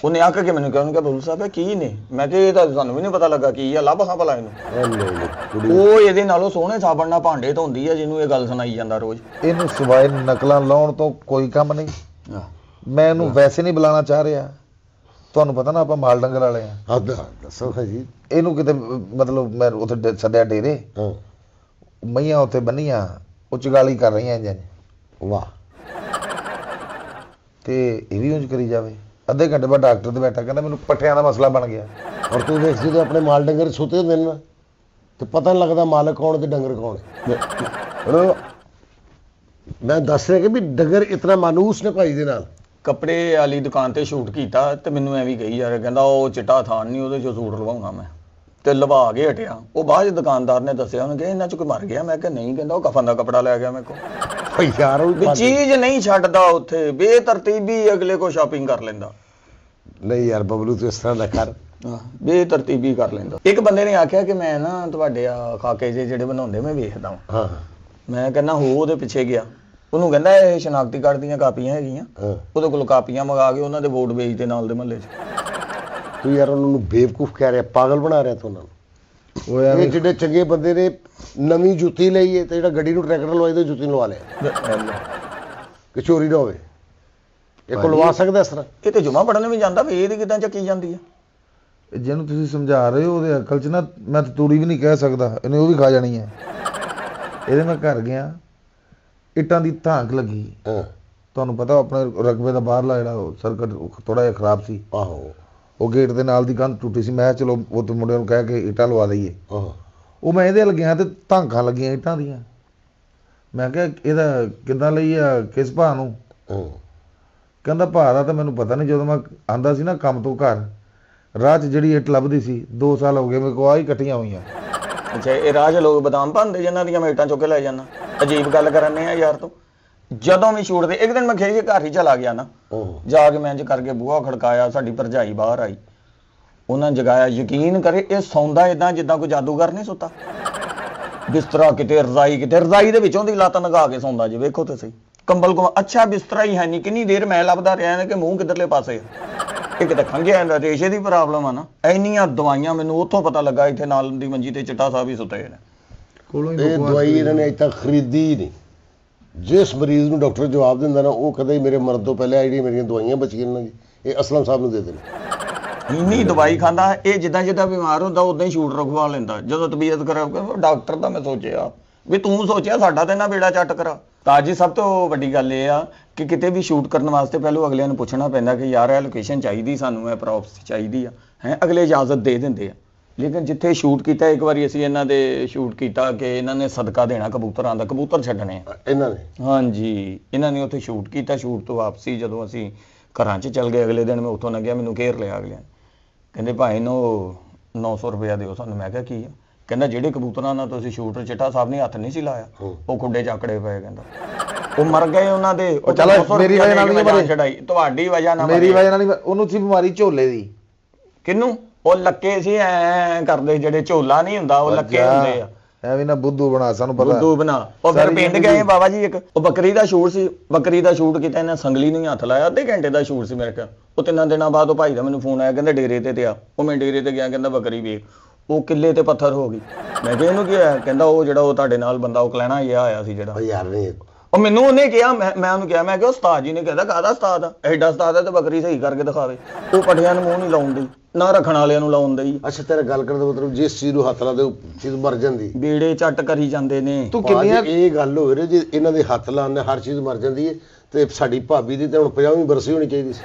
ਉਹਨੇ ਆਖ ਕੇ ਮੈਨੂੰ ਕਹਿੰਦਾ ਬੁੱਲ ਸਾਹਿਬ ਇਹ ਕੀ ਨੇ? ਮੈਂ ਕਿਹਾ ਇਹ ਤਾਂ ਸਾਨੂੰ ਵੀ ਨਹੀਂ ਪਤਾ ਲੱਗਾ ਕੀ ਆ, ਲੱਭ ਹਾਂ ਭਲਾ ਇਹਨੂੰ। ਨਹੀਂ ਕੁੜੀ ਉਹ ਇਹਦੇ ਨਾਲੋਂ ਸੋਹਣੇ ਸਾਬਣ ਨਾਲ ਭਾਂਡੇ ਧੋਂਦੀ ਆ ਜਿਹਨੂੰ ਇਹ ਗੱਲ ਸੁਣਾਈ ਜਾਂਦਾ ਰੋਜ਼। ਇਹਨੂੰ ਸਿਵਾਏ ਨਕਲਾਂ ਲਾਉਣ ਤੋਂ ਕੋਈ ਕੰਮ ਨਹੀਂ। ਮੈਂ ਇਹਨੂੰ ਵੈਸੇ ਨਹੀਂ ਬੁਲਾਉਣਾ ਚਾਹ ਰਿਹਾ। ਤੁਹਾਨੂੰ ਪਤਾ ਨਾ ਆਪਾਂ ਮਾਲ ਡੰਗਰ ਵਾਲੇ ਆ। ਦੱਸੋ ਜੀ। ਇਹਨੂੰ ਕਿਤੇ ਮਤਲਬ ਮੈਂ ਉੱਥੇ ਸੱਦਿਆ ਡੇਰੇ, ਹਾਂ ਮਈਆਂ ਉੱਥੇ ਬੰਨੀਆਂ, ਉਹ ਚਗਾਲੀ ਕਰ ਰਹੀਆਂ ਇੰਜ। ਵਾਹ। ਤੇ ਇਹ ਵੀ ਉਂਝ ਕਰੀ ਜਾਵੇ। ਅੱਧੇ ਘੰਟੇ ਬਾਅਦ ਡਾਕਟਰ ਤੇ ਬੈਠਾ, ਕਹਿੰਦਾ ਮੈਨੂੰ ਪੱਠਿਆਂ ਦਾ ਮਸਲਾ ਬਣ ਗਿਆ। ਔਰ ਤੂੰ ਦੇਖ ਜਦੋਂ ਆਪਣੇ ਮਾਲ ਡੰਗਰ ਸੁੱਤੇ ਹੁੰਦੇ ਨੇ ਨਾ, ਤੇ ਪਤਾ ਨਹੀਂ ਲੱਗਦਾ ਮਾਲਕ ਕੌਣ ਤੇ ਡੰਗਰ ਕੌਣ ਹੈ। ਮੈਂ ਦੱਸ ਰਿਹਾ ਕਿ ਵੀ ਡੰਗਰ ਇਤਨਾ ਮਾਨੂਸ ਨੇ ਭਾਈ ਦੇ ਨਾਲ। ਕੱਪੜੇ ਵਾਲੀ ਦੁਕਾਨ ਤੇ ਸ਼ੂਟ ਕੀਤਾ ਤੇ ਮੈਨੂੰ ਐਵੇਂ ਕਹੀ ਯਾਰ, ਕਹਿੰਦਾ ਉਹ ਚਿੱਟਾ ਥਾਨ ਨਹੀਂ, ਉਹਦੇ ਚੋਂ ਸੂਟ ਲਵਾਉਣਾ ਮੈਂ, ਤੇ ਲਵਾ ਕੇ ਹਟਿਆ। ਉਹ ਬਾਅਦ ਦੁਕਾਨਦਾਰ ਨੇ ਦੱਸਿਆ, ਉਹਨੇ ਕਿਹਾ ਇਹਨਾਂ ਚ ਕੋਈ ਮਰ ਗਿਆ। ਮੈਂ ਕਿਹਾ ਨਹੀਂ, ਕਹਿੰਦਾ ਉਹ ਕਫਨ ਦਾ ਕੱਪੜਾ ਲੈ ਗਿਆ ਮੇਰੇ ਕੋਲ। ਯਾਰ ਉਹ ਵੀ ਚੀਜ਼ ਨਹੀਂ ਛੱਡਦਾ ਉੱਥੇ, ਬੇਤਰਤੀਬੀ ਅਗਲੇ ਕੋ ਸ਼ਾਪਿੰਗ ਕਰ ਲੈਂਦਾ। ਨਹੀਂ ਯਾਰ ਬਬਲੂ ਤੂੰ ਇਸ ਤਰ੍ਹਾਂ ਦਾ ਕਰ। ਬੇਤਰਤੀਬੀ ਕਰ ਲੈਂਦਾ। ਇੱਕ ਬੰਦੇ ਨੇ ਆਖਿਆ ਕਿ ਮੈਂ ਨਾ ਤੁਹਾਡੇ ਆ ਖਾਕੇ ਜਿਹੜੇ ਬਣਾਉਂਦੇ ਮੈਂ ਵੇਖਦਾ ਹਾਂ। ਹਾਂ ਮੈਂ ਕਹਿੰਦਾ ਹੋ, ਉਹਦੇ ਪਿੱਛੇ ਗਿਆ। ਉਹਨੂੰ ਕਹਿੰਦਾ ਇਹ ਸ਼ਨਾਖਤੀ ਕਾਰਡ ਦੀਆਂ ਕਾਪੀਆਂ ਹੈਗੀਆਂ, ਹਾਂ। ਉਹਦੇ ਕੋਲ ਕਾਪੀਆਂ ਮੰਗਾ ਕੇ ਉਹਨਾਂ ਦੇ ਵੋਟ ਵੇਚਦੇ ਨਾਲ ਦੇ ਮਹੱਲੇ 'ਚ। ਤੂੰ ਯਾਰ ਉਹਨਾਂ ਨੂੰ ਬੇਵਕੂਫ ਕਹਿ ਰਿਹਾ, ਪਾਗਲ ਬਣਾ ਰਿਹਾ ਤੂੰ ਉਹਨਾਂ ਨੂੰ। ਉਹ ਯਾਰ ਇਹ ਜਿਹੜੇ ਚੰਗੇ ਬੰਦੇ ਨੇ ਨਵੀਂ ਜੁੱਤੀ ਲਈ ਹੈ ਤੇ ਜਿਹੜਾ ਗੱਡੀ ਨੂੰ ਟਰੈਕਟਰ ਲਵਾਈ ਤੇ ਜੁੱਤੀ ਲਵਾ ਲਿਆ ਕਿ ਚੋਰੀ ਨਾ ਹੋਵੇ। ਇਹ ਕੋਲ ਲਵਾ ਸਕਦਾ ਇਸ ਤਰ੍ਹਾਂ? ਇਹ ਤੇ ਜੁਮਾ ਪੜਨ ਵੀ ਜਾਂਦਾ ਵੀ ਇਹਦੀ ਕਿਦਾਂ ਚੱਕੀ ਜਾਂਦੀ ਆ। ਜਿਹਨੂੰ ਤੁਸੀਂ ਸਮਝਾ ਰਹੇ ਹੋ ਉਹਦੇ ਅਕਲ 'ਚ ਨਾ, ਮੈਂ ਤਾਂ ਤੂੜੀ ਵੀ ਨਹੀਂ ਕਹਿ ਸਕਦਾ, ਇਹਨੇ ਉਹ ਵੀ ਖਾ ਜਾਣੀ ਹੈ। ਇਹਦੇ ਮੈਂ ਘਰ ਗਿਆ, ਇੱਟਾਂ ਦੀ ਧਾਂਕ ਲੱਗੀ। ਹਾਂ ਤੁਹਾਨੂੰ ਪਤਾ ਆਪਣੇ ਰਕਬੇ ਦਾ ਬਾਹਰਲਾ ਜਿਹੜਾ ਸਰਕਟ ਥੋੜਾ ਜਿਹਾ ਖਰਾਬ ਸੀ। ਆਹੋ। ਉਹ ਗੇਟ ਦੇ ਨਾਲ ਦੀ ਕੰਧ ਟੁੱਟੀ ਸੀ। ਮੈਂ ਕਿਹਾ ਚਲੋ ਉਹ ਤੇ ਮੁੰਡਿਆਂ ਨੂੰ ਕਹਿ ਕੇ ਇੱਟਾਂ ਲਵਾ ਦਈਏ। ਆਹੋ। ਉਹ ਮੈਂ ਇਹਦੇ ਲੱਗਿਆ ਤੇ ਧਾਂਕਾਂ ਲੱਗੀਆਂ ਇੱਟਾਂ ਦੀਆਂ। ਮੈਂ ਕਿਹਾ ਇਹਦਾ ਕਿੱਦਾਂ ਲਈ ਆ, ਕਿਸ ਭਾਅ ਨੂੰ? ਹਾਂ ਕਹਿੰਦਾ ਭਾਅ ਦਾ ਤਾਂ ਮੈਨੂੰ ਪਤਾ ਨਹੀਂ। ਜਦੋਂ ਮੈਂ ਆਂਦਾ ਸੀ ਨਾ ਕੰਮ ਤੋਂ ਘਰ, ਰਾਹ 'ਚ ਜਿਹੜੀ ਇੱਟ ਲੱਭਦੀ ਸੀ, 2 ਸਾਲ ਹੋ ਗਏ ਮੇਰੇ ਕੋਲ ਆਹ ਹੀ ਇਕੱਠੀਆਂ ਹੋਈਆਂ। ਅੱਛਾ, ਇਹ ਰਾਜ ਲੋਕ ਬਦਾਮ ਭੰਨਦੇ ਜਿਨ੍ਹਾਂ ਦੀਆਂ ਮੈਂ ਇੱਟਾਂ ਚੁੱਕ ਕੇ ਲੈ ਜਾਂਦਾ। ਅਜੀਬ ਗੱਲ ਕਰਨੇ ਆ ਯਾਰ ਤੂੰ। ਜਦੋਂ ਵੀ ਸ਼ੂਟ ਤੇ ਇੱਕ ਦਿਨ ਮੈਂ ਖੇਜ ਕੇ ਘਰ ਹੀ ਚਲਾ ਗਿਆ ਨਾ, ਜਾ ਕੇ ਮੈਂ ਇੰਜ ਕਰਕੇ ਬੂਹਾ ਖੜਕਾਇਆ, ਸਾਡੀ ਭਰਜਾਈ ਬਾਹਰ ਆਈ, ਉਹਨਾਂ ਜਗਾਇਆ। ਯਕੀਨ ਕਰੇ ਇਹ ਸੌਂਦਾ ਇਦਾਂ ਜਿੱਦਾਂ ਕੋਈ ਜਾਦੂਗਰ ਨਹੀਂ ਸੁੱਤਾ। ਬਿਸਤਰਾ ਕਿਤੇ, ਰਜ਼ਾਈ ਕਿਤੇ, ਰਜ਼ਾਈ ਦੇ ਵਿੱਚੋਂ ਦੀ ਲੱਤ ਨਗਾ ਕੇ ਸੌਂਦਾ ਜੀ। ਵੇਖੋ ਤੇ ਸਹੀ, ਕੰਬਲ ਕੋ ਅੱਛਾ ਬਿਸਤਰਾ ਹੀ ਹੈ ਨਹੀਂ। ਕਿੰਨੀ ਦੇਰ ਮੈਂ ਲੱਭਦਾ ਰਿਹਾ ਨੇ ਕਿ ਮੂੰਹ ਕਿੱਧਰਲੇ ਪਾਸੇ ਆ। ਇੱਕ ਤਾਂ ਖੰਘਿਆ ਜਾਂਦਾ, ਰੇਸ਼ੇ ਦੀ ਪ੍ਰੋਬਲਮ ਆ ਨਾ। ਇੰਨੀਆਂ ਦਵਾਈਆਂ ਮੈਨੂੰ ਉੱਥੋਂ ਪਤਾ ਲੱਗਾ, ਇੱਥੇ ਨਾਲ ਦੀ ਮੰਜੀ ਤੇ ਚਿੱਟਾ ਸਾਹਿਬ ਹੀ ਸੁੱਤੇ ਨੇ। ਇਹ ਦਵਾਈ ਇਹਨਾਂ ਨੇ ਅਜੇ ਤੱਕ ਖਰੀਦੀ ਹੀ ਨਹੀਂ। ਜਿਸ ਮਰੀਜ਼ ਨੂੰ ਡਾਕਟਰ ਜਵਾਬ ਦਿੰਦਾ ਨਾ, ਉਹ ਕਦੇ ਮੇਰੇ ਮਰਨ ਤੋਂ ਪਹਿਲਾਂ ਜਿਹੜੀਆਂ ਮੇਰੀਆਂ ਦਵਾਈਆਂ ਬਚੀਆਂ ਨੇ ਇਹ ਅਸਲਮ ਸਾਹਿਬ ਨੂੰ ਦੇ ਦੇਣ। ਇੰਨੀ ਦਵਾਈ ਖਾਂਦਾ ਇਹ, ਜਿੱਦਾਂ ਜਿੱਦਾਂ ਬਿਮਾਰ ਹੁੰਦਾ ਉਦਾਂ ਹੀ ਸ਼ੂਟ ਰਖਵਾ ਲੈਂਦਾ। ਜਦੋਂ ਤਬੀਅਤ ਖਰਾਬ ਕਰ ਡਾਕਟਰ ਦਾ ਮੈਂ ਸੋਚਿਆ ਵੀ ਤੂੰ ਸੋਚਿਆ ਸਾਡਾ ਤੇ ਨਾ ਬੇੜਾ ਚੱਟ ਕਰਾ। ਤਾਂ ਜੀ ਸਭ ਤੋਂ ਵੱਡੀ ਗੱਲ ਇਹ ਆ ਕਿ ਕਿਤੇ ਵੀ ਸ਼ੂਟ ਕਰਨ ਵਾਸਤੇ ਪਹਿਲਾਂ ਅਗਲਿਆਂ ਨੂੰ ਪੁੱਛਣਾ ਪੈਂਦਾ ਕਿ ਯਾਰ ਇਹ ਲੋਕੇਸ਼ਨ ਚਾਹੀਦੀ ਸਾਨੂੰ, ਇਹ ਪ੍ਰੌਪਸ ਚਾਹੀਦੀ ਆ ਹੈ। ਅਗਲੇ ਇਜਾਜ਼ਤ ਦੇ ਦਿੰਦੇ ਆ। ਲੇਕਿਨ ਜਿੱਥੇ ਸ਼ੂਟ ਕੀਤਾ, ਇੱਕ ਵਾਰੀ ਅਸੀਂ ਇਹਨਾਂ ਦੇ ਸ਼ੂਟ ਕੀਤਾ ਕਿ ਇਹਨਾਂ ਨੇ ਸਦਕਾ ਦੇਣਾ ਕਬੂਤਰਾਂ ਦਾ, ਕਬੂਤਰ ਛੱਡਣੇ ਆ ਇਹਨਾਂ ਨੇ। ਹਾਂਜੀ, ਇਹਨਾਂ ਨੇ ਉੱਥੇ ਸ਼ੂਟ ਕੀਤਾ। ਸ਼ੂਟ ਤੋਂ ਵਾਪਸੀ ਜਦੋਂ ਅਸੀਂ ਘਰਾਂ 'ਚ ਚੱਲ ਗਏ, ਅਗਲੇ ਦਿਨ ਮੈਂ ਉੱਥੋਂ ਲੰਘਿਆ, ਮੈਨੂੰ ਘੇਰ ਲਿਆ ਅਗਲਿਆਂ ਨੇ। ਕਹਿੰਦੇ ਭਾਈ ਨੂੰ 900 ਰੁਪਇਆ ਦਿਓ ਸਾਨੂੰ। ਮੈਂ ਕਿਹਾ ਕੀ ਆ? ਕਹਿੰਦਾ ਜਿਹੜੇ ਕਬੂਤਰਾਂ ਨਾਲ ਤੁਸੀਂ ਸ਼ੂਟ ਚਿੱਟਾ ਸਾਹਿਬ ਨੇ ਹੱਥ ਨਹੀਂ ਸੀ ਲਾਇਆ, ਉਹ ਖੁੱਡੇ ਚਾਕੜੇ ਪਏ। ਕਹਿੰਦਾ ਉਹ ਮਰ ਗਏ ਉਹਨਾਂ ਦੇ। ਉਹ ਚਲੋ ਮੇਰੀ ਵਜ੍ਹਾ ਨਾਲ ਨਹੀਂ ਮਰੇ, ਛਡਾਈ ਤੁਹਾਡੀ ਵਜ੍ਹਾ ਨਾਲ। ਮੇਰੀ ਵਜ੍ਹਾ ਨਾਲ ਨਹੀਂ, ਉਹਨੂੰ ਸੀ ਬਿਮਾਰੀ ਝੋਲੇ ਦੀ। ਕਿਹਨੂੰ? ਉਹ ਲੱਕੇ ਸੀ ਐ ਕਰਦੇ, ਜਿਹੜੇ ਝੋਲਾ ਨਹੀਂ ਹੁੰਦਾ ਉਹ ਲੱਕੇ ਹੁੰਦੇ ਆ। ਐਵੇਂ ਨਾ ਬੁੱਧੂ ਬਣਾ, ਸਾਨੂੰ ਪਤਾ ਬੁੱਧੂ ਬਣਾ। ਉਹ ਫਿਰ ਪਿੰਡ ਗਏ ਬਾਬਾ ਜੀ, ਇੱਕ ਉਹ ਬੱਕਰੀ ਦਾ ਸ਼ੂਟ ਸੀ, ਬੱਕਰੀ ਦਾ ਸ਼ੂਟ ਕੀਤਾ, ਇਹਨੇ ਸੰਗਲੀ ਨੂੰ ਹੀ ਹੱਥ ਲਾਇਆ। ਅੱਧੇ ਘੰਟੇ ਦਾ ਸ਼ੂਟ ਸੀ ਮੇਰੇ ਕੋਲ। ਉਹ 3 ਦਿਨਾਂ ਬਾਅਦ ਉਹ ਭਾਈ ਦਾ ਮੈਨੂੰ ਫੋਨ ਆਇਆ, ਕਹਿੰਦਾ ਡੇਰੇ ਤੇ ਆ। ਉਹ ਮੈਂ ਡੇਰੇ ਤੇ ਗਿਆ, ਕਹਿੰਦਾ ਬੱਕਰੀ ਵੇਖ। ਉਹ ਕਿੱਲੇ ਤੇ ਪੱਥਰ ਹੋ ਗਈ। ਮੈਂ ਕਿਹਾ ਇਹਨੂੰ ਕੀ ਹੋਇਆ? ਕਹਿੰਦਾ ਉਹ ਜਿਹੜਾ ਉਹ ਤੁਹਾਡੇ ਨਾਲ ਬੰਦਾ ਉਹ ਕਲੈਣਾ ਗਿਆ ਆਇਆ ਸੀ ਜਿਹੜਾ। ਯਾਰ ਨਹੀਂ, ਉਹ ਮੈਨੂੰ ਉਹਨੇ ਕਿਹਾ, ਮੈਂ ਉਹਨੂੰ ਕਿਹਾ, ਮੈਂ ਕਿਹਾ ਉਸਤਾਦ ਜੀ ਨੇ ਕਹਿੰਦਾ ਕਾਹਦਾ ਉਸਤਾਦ ਆ, ਐਡਾ ਉਸਤਾਦ ਆ ਤੇ ਬੱਕਰੀ ਸਹੀ ਕਰਕੇ ਦਿਖਾਵੇ। ਉਹ ਪੱਠਿਆਂ ਨੂੰ ਮੂੰਹ ਨਹੀਂ ਲਾਉਣ ਡਈ, ਨਾ ਰੱਖਣ ਵਾਲਿਆਂ ਨੂੰ ਲਾਉਣ ਡਈ। ਅੱਛਾ ਤੇਰਾ ਗੱਲ ਕਰਨ ਦਾ ਮਤਲਬ ਜਿਸ ਚੀਜ਼ ਨੂੰ ਹੱਥ ਲਾ ਦੇ ਉਹ ਚੀਜ਼ ਮਰ ਜਾਂਦੀ। ਬੇੜੇ ਚੱਟ ਕਰੀ ਜਾਂਦੇ ਨੇ। ਤੂੰ ਭਾਜੀ ਕਿੰਨੀਆਂ ਇਹ ਗੱਲ ਹੋਵੇ ਨਾ ਜੇ ਇਹਨਾਂ ਦੇ ਹੱਥ ਲਾਉਣ ਨਾਲ ਹਰ ਚੀਜ਼ ਮਰ ਜਾਂਦੀ ਹੈ ਤੇ ਸਾਡੀ ਭਾਬੀ ਦੀ ਤਾਂ ਹੁਣ 50ਵੀਂ ਬਰਸੀ ਹੋਣੀ ਚਾਹੀਦੀ ਸੀ।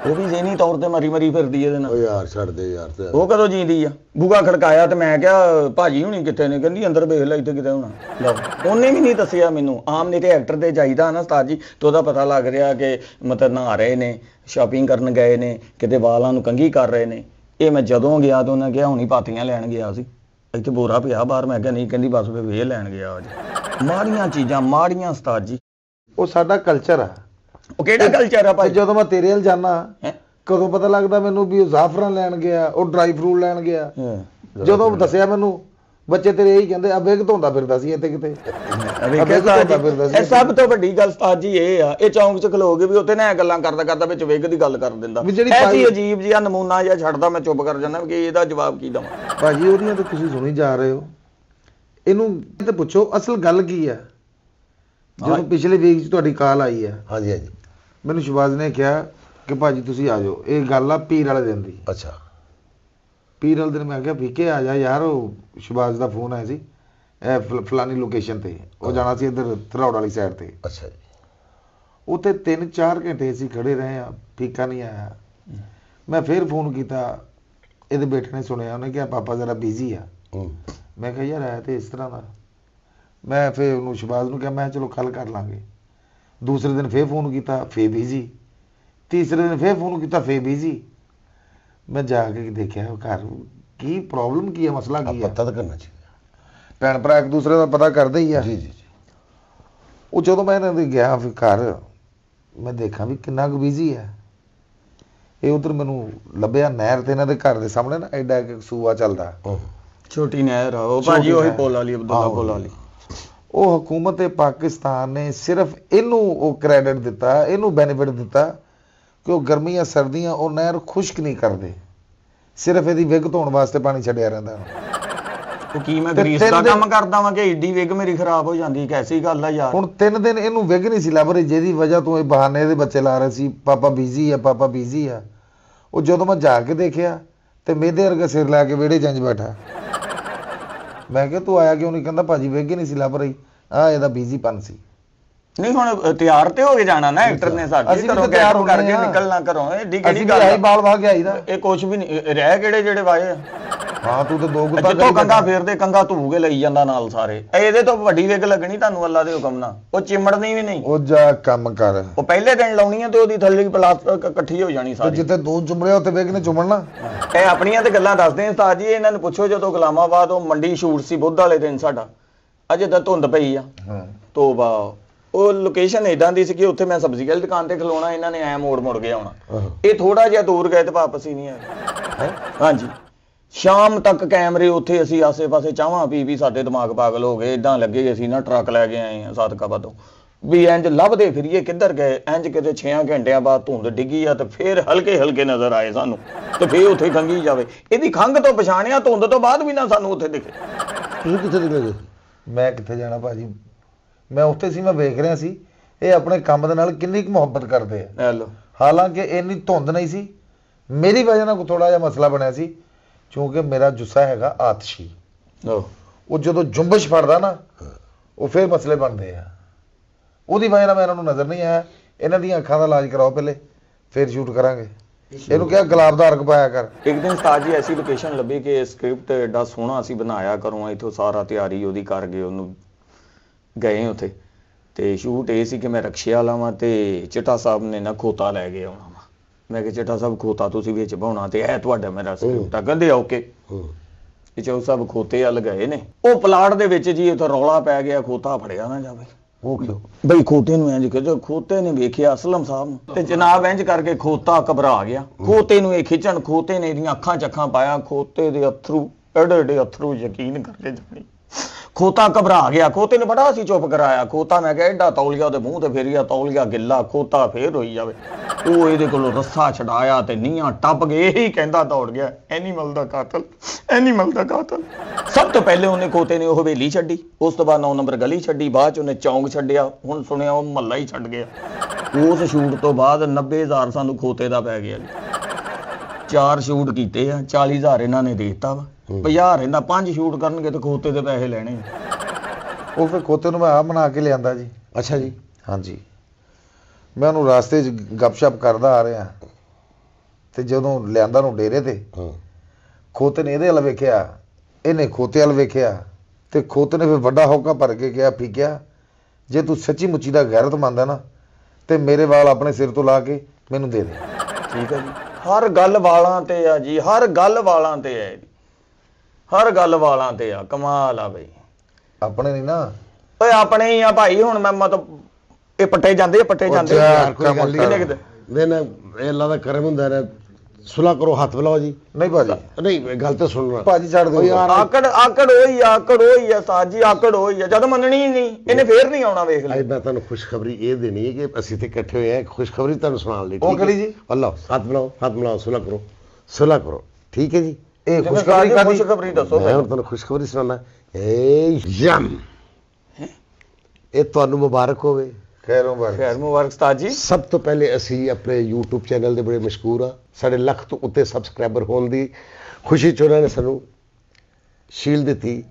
ਉਹ ਵੀ ਜ਼ਹਿਨੀ ਤੌਰ ਤੇ ਮਰੀ ਫਿਰਦੀ ਇਹਦੇ ਨਾਲ। ਓ ਯਾਰ ਛੱਡ ਦੇ ਯਾਰ ਤੇ ਉਹ ਕਦੋਂ ਜੀਂਦੀ ਆ? ਬੂਗਾ ਖੜਕਾਇਆ ਤੇ ਮੈਂ ਕਿਹਾ ਭਾਜੀ ਹੁਣੀ ਕਿੱਥੇ ਨੇ? ਕਹਿੰਦੀ ਅੰਦਰ ਵੇਖ ਲੈ ਇੱਥੇ ਕਿਤੇ ਹੋਣਾ। ਲਓ ਉਹਨੇ ਵੀ ਨਹੀਂ ਦੱਸਿਆ ਮੈਨੂੰ। ਆਮ ਨਹੀਂ ਤੇ ਐਕਟਰ ਤੇ ਜਾਈਦਾ ਨਾ ਉਸਤਾਦ ਜੀ ਤੇ ਉਹਦਾ ਪਤਾ ਲੱਗ ਰਿਹਾ ਕਿ ਮਤਲਬ ਨਹਾ ਰਹੇ ਨੇ, ਸ਼ਾਪਿੰਗ ਕਰਨ ਗਏ ਨੇ, ਕਿਤੇ ਵਾਲਾਂ ਨੂੰ ਕੰਘੀ ਕਰ ਰਹੇ ਨੇ। ਇਹ ਮੈਂ ਜਦੋਂ ਗਿਆ ਤਾਂ ਉਹਨਾਂ ਕਿਹਾ ਹੁਣੀ ਪਾਤੀਆਂ ਲੈਣ ਗਿਆ ਸੀ, ਇੱਥੇ ਬੋਰਾ ਪਿਆ ਬਾਹਰ। ਮੈਂ ਕਿਹਾ ਨਹੀਂ, ਕਹਿੰਦੀ ਬਸ ਵੇਖ ਲੈਣ ਗਿਆ ਅੱਜ। ਮਾੜੀਆਂ ਚੀਜ਼ਾਂ ਮਾੜੀਆਂ ਉਸਤਾਦ ਜੀ। ਉਹ ਸਾਡਾ ਕਲਚਰ ਆ। ਉਹ ਕਿਹੜਾ ਕਲਚਰ ਆ ਤੇ ਭਾਈ? ਜਦੋਂ ਮੈਂ ਤੇਰੇ ਵੱਲ ਜਾਣਾ ਹੈਂ? ਕਦੋਂ ਪਤਾ ਲੱਗਦਾ ਮੈਨੂੰ ਵੀ ਉਹ ਜ਼ਾਫਰਾਂ ਲੈਣ ਗਿਆ, ਉਹ ਡਰਾਈ ਫਰੂਟ ਲੈਣ ਗਿਆ। ਜਦੋਂ ਦੱਸਿਆ ਮੈਨੂੰ ਬੱਚੇ ਤੇਰੇ ਇਹੀ ਕਹਿੰਦੇ ਆ ਵਿਗ ਧੋਂਦਾ ਫਿਰਦਾ ਸੀ ਇੱਥੇ ਕਿਤੇ। ਇਹ ਸਭ ਤੋਂ ਵੱਡੀ ਗੱਲ ਉਸਤਾਦ ਜੀ ਇਹ ਆ, ਇਹ ਚੌਂਕ ਚ ਖਲੋ ਕੇ ਵੀ ਉੱਥੇ ਨਾ ਗੱਲਾਂ ਕਰਦਾ ਵਿੱਚ ਵਿਗ ਦੀ ਗੱਲ ਕਰ ਦਿੰਦਾ। ਐਸੀ ਅਜੀਬ ਜਿਹਾ ਨਮੂਨਾ ਜਿਹਾ ਛੱਡਦਾ, ਮੈਂ ਚੁੱਪ ਕਰ ਜਾਂਦਾ ਕਿ ਇਹਦਾ ਜਵਾਬ ਕੀ ਦਵਾਂ। ਭਾਜੀ ਉਹਦੀਆਂ ਤਾਂ ਤੁਸੀਂ ਸੁਣੀ ਜਾ ਰਹੇ ਹੋ, ਇਹਨੂੰ ਤੇ ਪੁੱਛੋ ਅਸਲ ਗੱਲ ਕੀ ਆ। ਜਦੋਂ ਪਿਛਲੇ ਵੀਕ 'ਚ ਤੁਹਾਡੀ ਕਾਲ ਆਈ ਆ, ਹਾਂਜੀ ਹਾਂਜੀ, ਮੈਨੂੰ ਸ਼ਿਵਾਜ਼ ਨੇ ਕਿਹਾ ਕਿ ਭਾਜੀ ਤੁਸੀਂ ਆ ਜਾਓ। ਇਹ ਗੱਲ ਆ ਪੀਰ ਵਾਲੇ ਦਿਨ ਦੀ। ਅੱਛਾ ਪੀਰ ਵਾਲੇ ਦਿਨ ਮੈਂ ਕਿਹਾ ਵੀਕੇ ਆ ਜਾ ਯਾਰ, ਉਹ ਸ਼ਿਵਾਜ਼ ਦਾ ਫੋਨ ਆਇਆ ਸੀ ਇਹ ਫਲਾਨੀ ਲੋਕੇਸ਼ਨ ਤੇ, ਉਹ ਜਾਣਾ ਸੀ ਇੱਧਰ ਧਰੌੜ ਵਾਲੀ ਸਾਈਡ ਤੇ। ਅੱਛਾ ਜੀ। ਉੱਥੇ 3-4 ਘੰਟੇ ਅਸੀਂ ਖੜੇ ਰਹੇ ਆ, ਫੀਕਾ ਨਹੀਂ ਆਇਆ। ਮੈਂ ਫਿਰ ਫੋਨ ਕੀਤਾ, ਇਹਦੇ ਬੇਟੇ ਨੇ ਸੁਣਿਆ, ਉਹਨੇ ਕਿਹਾ ਪਾਪਾ ਜ਼ਰਾ ਬਿਜ਼ੀ ਆ। ਮੈਂ ਕਿਹਾ ਯਾਰ ਆਇਆ ਤੇ ਇਸ ਤਰ੍ਹਾਂ ਦਾ। ਮੈਂ ਫਿਰ ਉਹਨੂੰ ਸ਼ਿਵਾਜ਼ ਨੂੰ ਕਿਹਾ, ਮੈਂ ਚਲੋ ਕੱਲ ਕਰ ਲਾਂਗੇ। ਦੂਸਰੇ ਦਿਨ ਫੇਰ ਫੋਨ ਕੀਤਾ, ਫੇਰ ਬਿਜ਼ੀ। ਤੀਸਰੇ ਦਿਨ ਫੇਰ ਫੋਨ ਕੀਤਾ, ਫੇਰ ਬਿਜ਼ੀ। ਮੈਂ ਜਾ ਕੇ ਦੇਖਿਆ ਘਰ ਕੀ ਪ੍ਰੋਬਲਮ ਕੀ ਹੈ, ਮਸਲਾ ਕੀ ਹੈ। ਪਤਾ ਤਾਂ ਕਰਨਾ ਚਾਹੀਦਾ। ਭੈਣ ਭਰਾ ਇੱਕ ਦੂਸਰੇ ਦਾ ਪਤਾ ਕਰਦੇ ਹੀ ਆ। ਜੀ ਜੀ ਜੀ। ਉਹ ਜਦੋਂ ਮੈਂ ਇਹਨਾਂ ਦੇ ਗਿਆ ਫਿਰ ਘਰ, ਮੈਂ ਦੇਖਾਂ ਵੀ ਕਿੰਨਾ ਕੁ ਬਿਜ਼ੀ ਹੈ। ਇਹ ਉਧਰ ਮੈਨੂੰ ਲੱਭਿਆ ਨਹਿਰ ਤੇ, ਇਹਨਾਂ ਦੇ ਘਰ ਦੇ ਸਾਹਮਣੇ ਨਾ ਐਡਾ ਇੱਕ ਸੂਆ ਚੱਲਦਾ, ਛੋਟੀ ਨਹਿਰ ਆ ਉਹ ਭਾਜੀ, ਉਹੀ ਪੁੱਲ ਵਾਲੀ, ਅਬਦੁੱਲਾ ਪੁੱਲ ਵਾਲੀ। ਉਹ ਹਕੂਮਤ ਪਾਕਿਸਤਾਨ ਨੇ ਸਿਰਫ ਇਹਨੂੰ ਉਹ ਕ੍ਰੈਡਿਟ ਦਿੱਤਾ, ਇਹਨੂੰ ਬੈਨੀਫਿਟ ਦਿੱਤਾ ਕਿ ਉਹ ਗਰਮੀਆਂ ਸਰਦੀਆਂ ਉਹ ਨਹਿਰ ਖੁਸ਼ਕ ਨਹੀਂ ਕਰਦੇ, ਸਿਰਫ ਇਹਦੀ ਵਿਗ ਧੋਣ ਵਾਸਤੇ ਪਾਣੀ ਛੱਡਿਆ ਰਹਿੰਦਾ। ਉਹ ਕੀ ਮੈਂ ਗਰੀਸ ਦਾ ਕੰਮ ਕਰਦਾ ਵਾਂ ਕਿ ਏਡੀ ਵਿਗ ਮੇਰੀ ਖਰਾਬ ਹੋ ਜਾਂਦੀ? ਕੈਸੀ ਗੱਲ ਆ ਯਾਰ। ਹੁਣ 3 ਦਿਨ ਇਹਨੂੰ ਵਿਗ ਨਹੀਂ ਸੀ ਲੱਭ ਰਹੀ, ਜਿਹਦੀ ਵਜ੍ਹਾ ਤੋਂ ਇਹ ਬਹਾਨੇ ਦੇ ਬੱਚੇ ਲਾ ਰਹੇ ਸੀ, ਪਾਪਾ ਬਿਜ਼ੀ ਆ, ਪਾਪਾ ਬਿਜ਼ੀ ਆ। ਉਹ ਜਦੋਂ ਮੈਂ ਜਾ ਕੇ ਦੇਖਿਆ ਤੇ ਮੇਦੇ ਵਰਗਾ ਸਿਰ ਲੈ ਕੇ ਵਿਹੜੇ 'ਚ ਇੰਝ ਬੈਠਾ। ਮੈਂ ਕਿਹਾ ਤੂੰ ਆਇਆ ਕਿਉਂ ਨਹੀਂ? ਕਹਿੰਦਾ ਭਾਜੀ ਵਿਗ ਹੀ ਨਹੀਂ ਸੀ ਲੱਭ ਰਹੀ, ਆ ਇਹਦਾ ਬਿਜ਼ੀਪਨ ਸੀ। ਨਹੀਂ ਹੁਣ ਤਿਆਰ ਤੇ ਹੋ ਕੇ ਜਾਣਾ ਨਾ ਐਕਟਰ ਨੇ, ਸਾਡੇ ਘਰੋਂ ਤਿਆਰ ਕਰਕੇ ਨਿਕਲਣਾ ਘਰੋਂ। ਏਡੀ ਕਿਹੜੀ ਗੱਲ ਹੈ? ਬਾਲ ਵਾਹ ਕੇ ਆਈਦਾ। ਇਹ ਕੁਛ ਵੀ ਨਹੀਂ ਰਹਿ ਕਿਹੜੇ ਜਿਹੜੇ ਵਾਏ ਆ। ਹਾਂ ਤੂੰ ਤਾਂ ਦੋ ਗੁੱਤਾ ਜਿੱਥੋਂ ਕੰਗਾ ਫੇਰਦੇ ਕੰਗਾ ਧੂ ਕੇ ਲਈ ਜਾਂਦਾ ਨਾਲ ਸਾਰੇ। ਇਹਦੇ ਤੋਂ ਵੱਡੀ ਵਿਗ ਲੱਗਣੀ ਤੁਹਾਨੂੰ ਅੱਲਾ ਦੇ ਹੁਕਮ ਨਾਲ, ਉਹ ਚਿਮੜਨੀ ਵੀ ਨਹੀਂ। ਉਹ ਜਾ ਕੰਮ ਕਰ, ਉਹ ਪਹਿਲੇ ਦਿਨ ਲਾਉਣੀ ਆ ਤੇ ਉਹਦੀ ਥੱਲੇ ਪਲਾਸਟਿਕ ਇਕੱਠੀ ਹੋ ਜਾਣੀ ਸਾਰੀ। ਜਿੱਥੇ ਦੋ ਚੁੰਮੜਿਆ ਉੱਥੇ ਵਿਗ ਨੇ ਚੁੰਮੜਨਾ। ਇਹ ਆਪਣੀਆਂ ਤੇ ਗੱਲਾਂ ਦੱਸਦੇ ਆ ਉਸਤਾਦ ਜੀ, ਇਹਨਾਂ ਨੂੰ ਪੁੱਛੋ ਜਦੋਂ ਗੁਲਾਮਾਬਾਦ ਉਹ ਮੰਡੀ ਸ਼ੂਟ ਸੀ ਬੁੱਧ ਵਾਲੇ ਦਿਨ ਸਾਡਾ, ਅਜੇ ਤਾਂ ਧੁੰਦ ਪਈ ਆ। ਤੋਬਾ, ਉਹ ਲੋਕੇਸ਼ਨ ਇਦਾਂ ਦੀ ਸੀ ਕਿ ਉੱਥੇ ਮੈਂ ਸਬਜ਼ੀ ਵਾਲੀ ਦੁਕਾਨ ਤੇ ਖਲੋਣਾ, ਇਹਨਾਂ ਨੇ ਐ ਮੋੜ ਕੇ ਆਉਣਾ। ਇਹ ਥੋੜਾ ਜਿਹਾ ਦੂਰ ਗਏ ਤੇ ਵਾਪਸ ਹੀ ਨਹੀਂ ਆਏ। ਹਾਂਜੀ, ਸ਼ਾਮ ਤੱਕ ਕੈਮਰੇ ਉੱਥੇ, ਅਸੀਂ ਆਸੇ-ਪਾਸੇ ਚਾਹਾਂ ਪੀ ਸਾਡੇ ਦਿਮਾਗ ਪਾਗਲ ਹੋ ਗਏ। ਇਦਾਂ ਲੱਗੇ ਅਸੀਂ ਨਾ ਟਰੱਕ ਲੈ ਕੇ ਆਏ ਆ ਸਾਦਕਾਬਾਦੋਂ ਵੀ ਇੰਜ ਲੱਭਦੇ ਫਿਰੀਏ ਕਿੱਧਰ ਗਏ। ਇੰਜ ਕਿਤੇ 6 ਘੰਟਿਆਂ ਬਾਅਦ ਧੁੰਦ ਡਿੱਗੀ ਆ ਤੇ ਫੇਰ ਹਲਕੇ ਨਜ਼ਰ ਆਏ ਸਾਨੂੰ, ਤੇ ਫੇਰ ਉੱਥੇ ਖੰਗੀ ਜਾਵੇ। ਇਹਦੀ ਖੰਘ ਤੋਂ ਪਛਾਣਿਆ, ਧੁੰਦ ਤੋਂ ਬਾਅਦ ਵੀ ਨਾ ਸਾਨੂੰ ਉੱਥੇ ਦਿਖੇ। ਤੁਸੀਂ ਕਿੱਥੇ ਨਿਕਲੇ ਗਏ? ਮੈਂ ਕਿੱਥੇ ਜਾਣਾ ਭਾਜੀ, ਮੈਂ ਉੱਥੇ ਸੀ, ਮੈਂ ਵੇਖ ਰਿਹਾ ਸੀ ਇਹ ਆਪਣੇ ਕੰਮ ਦੇ ਨਾਲ ਕਿੰਨੀ ਕੁ ਮੁਹੱਬਤ ਕਰਦੇ ਆ। ਹਾਲਾਂਕਿ ਇੰਨੀ ਧੁੰਦ ਨਹੀਂ ਸੀ, ਮੇਰੀ ਵਜ੍ਹਾ ਨਾਲ ਥੋੜਾ ਜਿਹਾ ਮਸਲਾ ਬਣਿਆ ਸੀ ਕਿਉਂਕਿ ਮੇਰਾ ਜੁੱਸਾ ਹੈਗਾ ਆਤਸ਼ੀ। ਉਹ ਜਦੋਂ ਜੁੰਬਸ਼ ਫੜਦਾ ਨਾ ਉਹ ਫੇਰ ਮਸਲੇ ਬਣਦੇ ਆ। ਉਹਦੀ ਵਜ੍ਹਾ ਨਾਲ ਮੈਂ ਇਹਨਾਂ ਨੂੰ ਨਜ਼ਰ ਨਹੀਂ ਆਇਆ। ਇਹਨਾਂ ਦੀਆਂ ਅੱਖਾਂ ਦਾ ਇਲਾਜ ਕਰਾਓ ਪਹਿਲੇ, ਫੇਰ ਸ਼ੂਟ ਕਰਾਂਗੇ। ਇਹਨੂੰ ਕਿਹਾ ਗੁਲਾਬ ਦਾ ਅਰਕ ਪਾਇਆ ਕਰ। ਇੱਕ ਦਿਨ ਉਸਤਾਦ ਜੀ ਐਸੀ ਲੋਕੇਸ਼ਨ ਲੱਭੀ ਕਿ ਸਕ੍ਰਿਪਟ ਐਡਾ ਸੋਹਣਾ ਅਸੀਂ ਬਣਾਇਆ ਕਰੋ, ਇੱਥੋਂ ਸਾਰਾ ਤਿਆਰੀ ਉਹਦੀ ਕਰ ਗਏ, ਉਹਨੂੰ ਗਏ ਉੱਥੇ ਤੇ ਸ਼ੂਟ ਇਹ ਸੀ ਕਿ ਮੈਂ ਰਕਸ਼ੇ ਵਾਲਾ ਵਾਂ ਤੇ ਚਿੱਟਾ ਸਾਹਿਬ ਨੇ ਨਾ ਖੋਤਾ ਲੈ ਕੇ ਆਉਣਾ ਵਾ। ਮੈਂ ਕਿਹਾ ਚਿੱਟਾ ਸਾਹਿਬ ਖੋਤਾ ਤੁਸੀਂ ਵਿੱਚ ਪਾਉਣਾ ਤੇ ਇਹ ਤੁਹਾਡਾ ਮੇਰਾ ਸਕ੍ਰਿਪਟ ਆ। ਕਹਿੰਦੇ ਓਕੇ। ਇਹ ਚੌ ਸਾਹਿਬ ਖੋਤੇ ਵੱਲ ਗਏ ਨੇ, ਉਹ ਪਲਾਟ ਦੇ ਵਿੱਚ ਜੀ ਇੱਥੇ ਰੌਲਾ ਪੈ ਗਿਆ, ਖੋਤਾ ਫੜਿਆ ਨਾ ਜਾਵੇ। ਉਹ ਕਿਉਂ ਬਈ ਖੋਤੇ ਨੂੰ ਇੰਜ ਕਿ ਖੋਤੇ ਨੇ ਵੇਖਿਆ ਅਸਲਮ ਸਾਹਿਬ ਨੂੰ ਤੇ ਜਨਾਬ ਇੰਜ ਕਰਕੇ ਖੋਤਾ ਘਬਰਾ ਗਿਆ। ਖੋਤੇ ਨੂੰ ਇਹ ਖਿੱਚਣ, ਖੋਤੇ ਨੇ ਇਹਦੀਆਂ ਅੱਖਾਂ ਚੱਖਾਂ ਪਾਇਆ, ਖੋਤੇ ਦੇ ਅਥਰੂ ਐਡੇ ਅਥਰੂ ਯਕੀਨ ਕਰਕੇ ਜਾਣੀ ਖੋਤਾ ਘਬਰਾ ਗਿਆ, ਖੋਤੇ ਨੇ ਬੜਾ ਅਸੀਂ ਚੁੱਪ ਕਰਾਇਆ। ਖੋਤਾ ਮੈਂ ਕਿਹਾ ਐਡਾ ਤੌਲੀਆ ਉਹਦੇ ਮੂੰਹ ਤੇ ਫੇਰਿਆ, ਤੌਲੀਆ ਗਿੱਲਾ, ਖੋਤਾ ਫੇਰ ਰੋਈ ਜਾਵੇ। ਉਹ ਇਹਦੇ ਕੋਲੋਂ ਰੱਸਾ ਛਡਾਇਆ ਤੇ ਨੀਹਾਂ ਟੱਪ ਗਏ, ਇਹੀ ਕਹਿੰਦਾ ਦੌੜ ਗਿਆ, ਐਨੀਮਲ ਦਾ ਕਾਤਲ, ਐਨੀਮਲ ਦਾ ਕਾਤਲ। ਸਭ ਤੋਂ ਪਹਿਲੇ ਉਹਨੇ ਖੋਤੇ ਨੇ ਉਹ ਹਵੇਲੀ ਛੱਡੀ, ਉਸ ਤੋਂ ਬਾਅਦ 9 ਨੰਬਰ ਗਲੀ ਛੱਡੀ, ਬਾਅਦ ਚ ਉਹਨੇ ਚੌਂਕ ਛੱਡਿਆ, ਹੁਣ ਸੁਣਿਆ ਉਹ ਮਹੱਲਾ ਹੀ ਛੱਡ ਗਿਆ। ਉਸ ਸ਼ੂਟ ਤੋਂ ਬਾਅਦ 90,000 ਸਾਨੂੰ ਖੋਤੇ ਦਾ ਪੈ ਗਿਆ ਜੀ। 4 ਸ਼ੂਟ ਕੀਤੇ ਆ, 40,000 ਇਹਨਾਂ ਨੇ ਦੇ ਦਿੱਤਾ ਵਾ। 50,000 ਇਹਨਾਂ 5 ਸ਼ੂਟ ਕਰਨਗੇ ਤੇ ਖੋਤੇ ਦੇ ਪੈਸੇ ਲੈਣੇ। ਉਹ ਫਿਰ ਖੋਤੇ ਨੂੰ ਮੈਂ ਆਪ ਬਣਾ ਕੇ ਲਿਆਂਦਾ ਜੀ। ਅੱਛਾ ਜੀ। ਹਾਂਜੀ, ਮੈਂ ਉਹਨੂੰ ਰਾਸਤੇ 'ਚ ਗੱਪਸ਼ਪ ਕਰਦਾ ਆ ਰਿਹਾ ਤੇ ਜਦੋਂ ਲਿਆਂਦਾ ਨੂੰ ਡੇਰੇ ਤੇ, ਖੋਤੇ ਨੇ ਇਹਦੇ ਵੱਲ ਵੇਖਿਆ, ਇਹਨੇ ਖੋਤੇ ਵੱਲ ਵੇਖਿਆ ਤੇ ਖੋਤੇ ਨੇ ਫਿਰ ਵੱਡਾ ਹੌਕਾ ਭਰ ਕੇ ਕਿਹਾ, ਫੀਕਿਆ, ਜੇ ਤੂੰ ਸੱਚੀ ਮੁੱਚੀ ਦਾ ਗੈਰਤਮੰਦ ਹੈ ਨਾ ਤੇ ਮੇਰੇ ਵਾਲ ਆਪਣੇ ਸਿਰ ਤੋਂ ਲਾ ਕੇ ਮੈਨੂੰ ਦੇ ਦੇ। ਠੀਕ ਹੈ ਜੀ। ਹਰ ਗੱਲ ਵਾਲਾਂ ਤੇ ਆ ਜੀ, ਹਰ ਗੱਲ ਵਾਲਾਂ ਤੇ ਹੈ ਜੀ, ਹਰ ਗੱਲ ਵਾਲਾਂ ਤੇ ਆ। ਕਮਾਲ ਆ ਬਈ। ਆਪਣੇ ਨਹੀਂ ਨਾ, ਓਏ ਆਪਣੇ ਹੀ ਆ ਭਾਈ। ਹੁਣ ਮੈਂ ਮਤਲਬ ਇਹ ਪੱਟੇ ਜਾਂਦੇ ਆ, ਪੱਟੇ ਜਾਂਦੇ ਆ। ਯਾਰ ਕੋਈ ਗੱਲ ਨਹੀਂ, ਨਹੀਂ ਨਾ, ਇਹ ਅੱਲਾ ਦਾ ਕਰਮ ਹੁੰਦਾ ਹੈ। ਸੁਲਾ ਕਰੋ, ਹੱਥ ਮਿਲਾਓ ਜੀ। ਨਹੀਂ ਭਾਜੀ, ਨਹੀਂ ਗੱਲ ਤਾਂ ਸੁਣਨਾ ਭਾਜੀ ਛੱਡ ਦਿਓ ਯਾਰ। ਆਕੜ ਹੋਈ ਆ, ਆਕੜ ਹੋਈ ਆ ਸਾਜ ਜੀ, ਆਕੜ ਹੋਈ ਆ। ਜਦ ਮੰਨਣੀ ਹੀ ਨਹੀਂ, ਇਹਨੇ ਫੇਰ ਨਹੀਂ ਆਉਣਾ। ਵੇਖ ਲੈ, ਅੱਜ ਮੈਂ ਤੁਹਾਨੂੰ ਖੁਸ਼ਖਬਰੀ ਇਹ ਦੇਣੀ ਹੈ ਕਿ ਅਸੀਂ ਤੇ ਇਕੱਠੇ ਹੋਏ ਆ ਖੁਸ਼ਖਬਰੀ ਤੁਹਾਨੂੰ ਸੁਣਾਉਣ ਲਈ। ਉਹ ਕਿਹੜੀ ਜੀ? ਅੱਲਾ, ਹੱਥ ਮਿਲਾਓ, ਹੱਥ ਮਿਲਾਓ, ਸੁਲਾ ਕਰੋ, ਸੁਲਾ ਕਰੋ। ਠੀਕ ਹੈ ਜੀ। ਇਹ ਖੁਸ਼ਖਬਰੀ ਕਾਦੀ? ਖੁਸ਼ਖਬਰੀ ਦੱਸੋ। ਮੈਂ ਹੁਣ ਤੁਹਾਨੂੰ ਖੁਸ਼ਖਬਰੀ ਸੁਣਾਉਣਾ। ਏ ਯਮ, ਇਹ ਤੁਹਾਨੂੰ ਮੁਬਾਰਕ ਹੋਵੇ। ਖੈਰ ਮੁਬਾਰਕ। ਖੈਰ ਮੁਬਾਰਕ ਉਸਤਾਦ ਜੀ। ਸਭ ਤੋਂ ਪਹਿਲੇ ਅਸੀਂ ਆਪਣੇ YouTube ਚੈਨਲ ਦੇ ਬੜੇ ਮਸ਼ਹੂਰ ਆ। ਸਾਡੇ ਲੱਖ ਤੋਂ ਉੱਤੇ ਸਬਸਕ੍ਰਾਈਬਰ ਹੋਣ ਦੀ ਖੁਸ਼ੀ 'ਚ ਉਹਨਾਂ ਨੇ ਸਾਨੂੰ ਸ਼ੀਲਡ ਦਿੱਤੀ,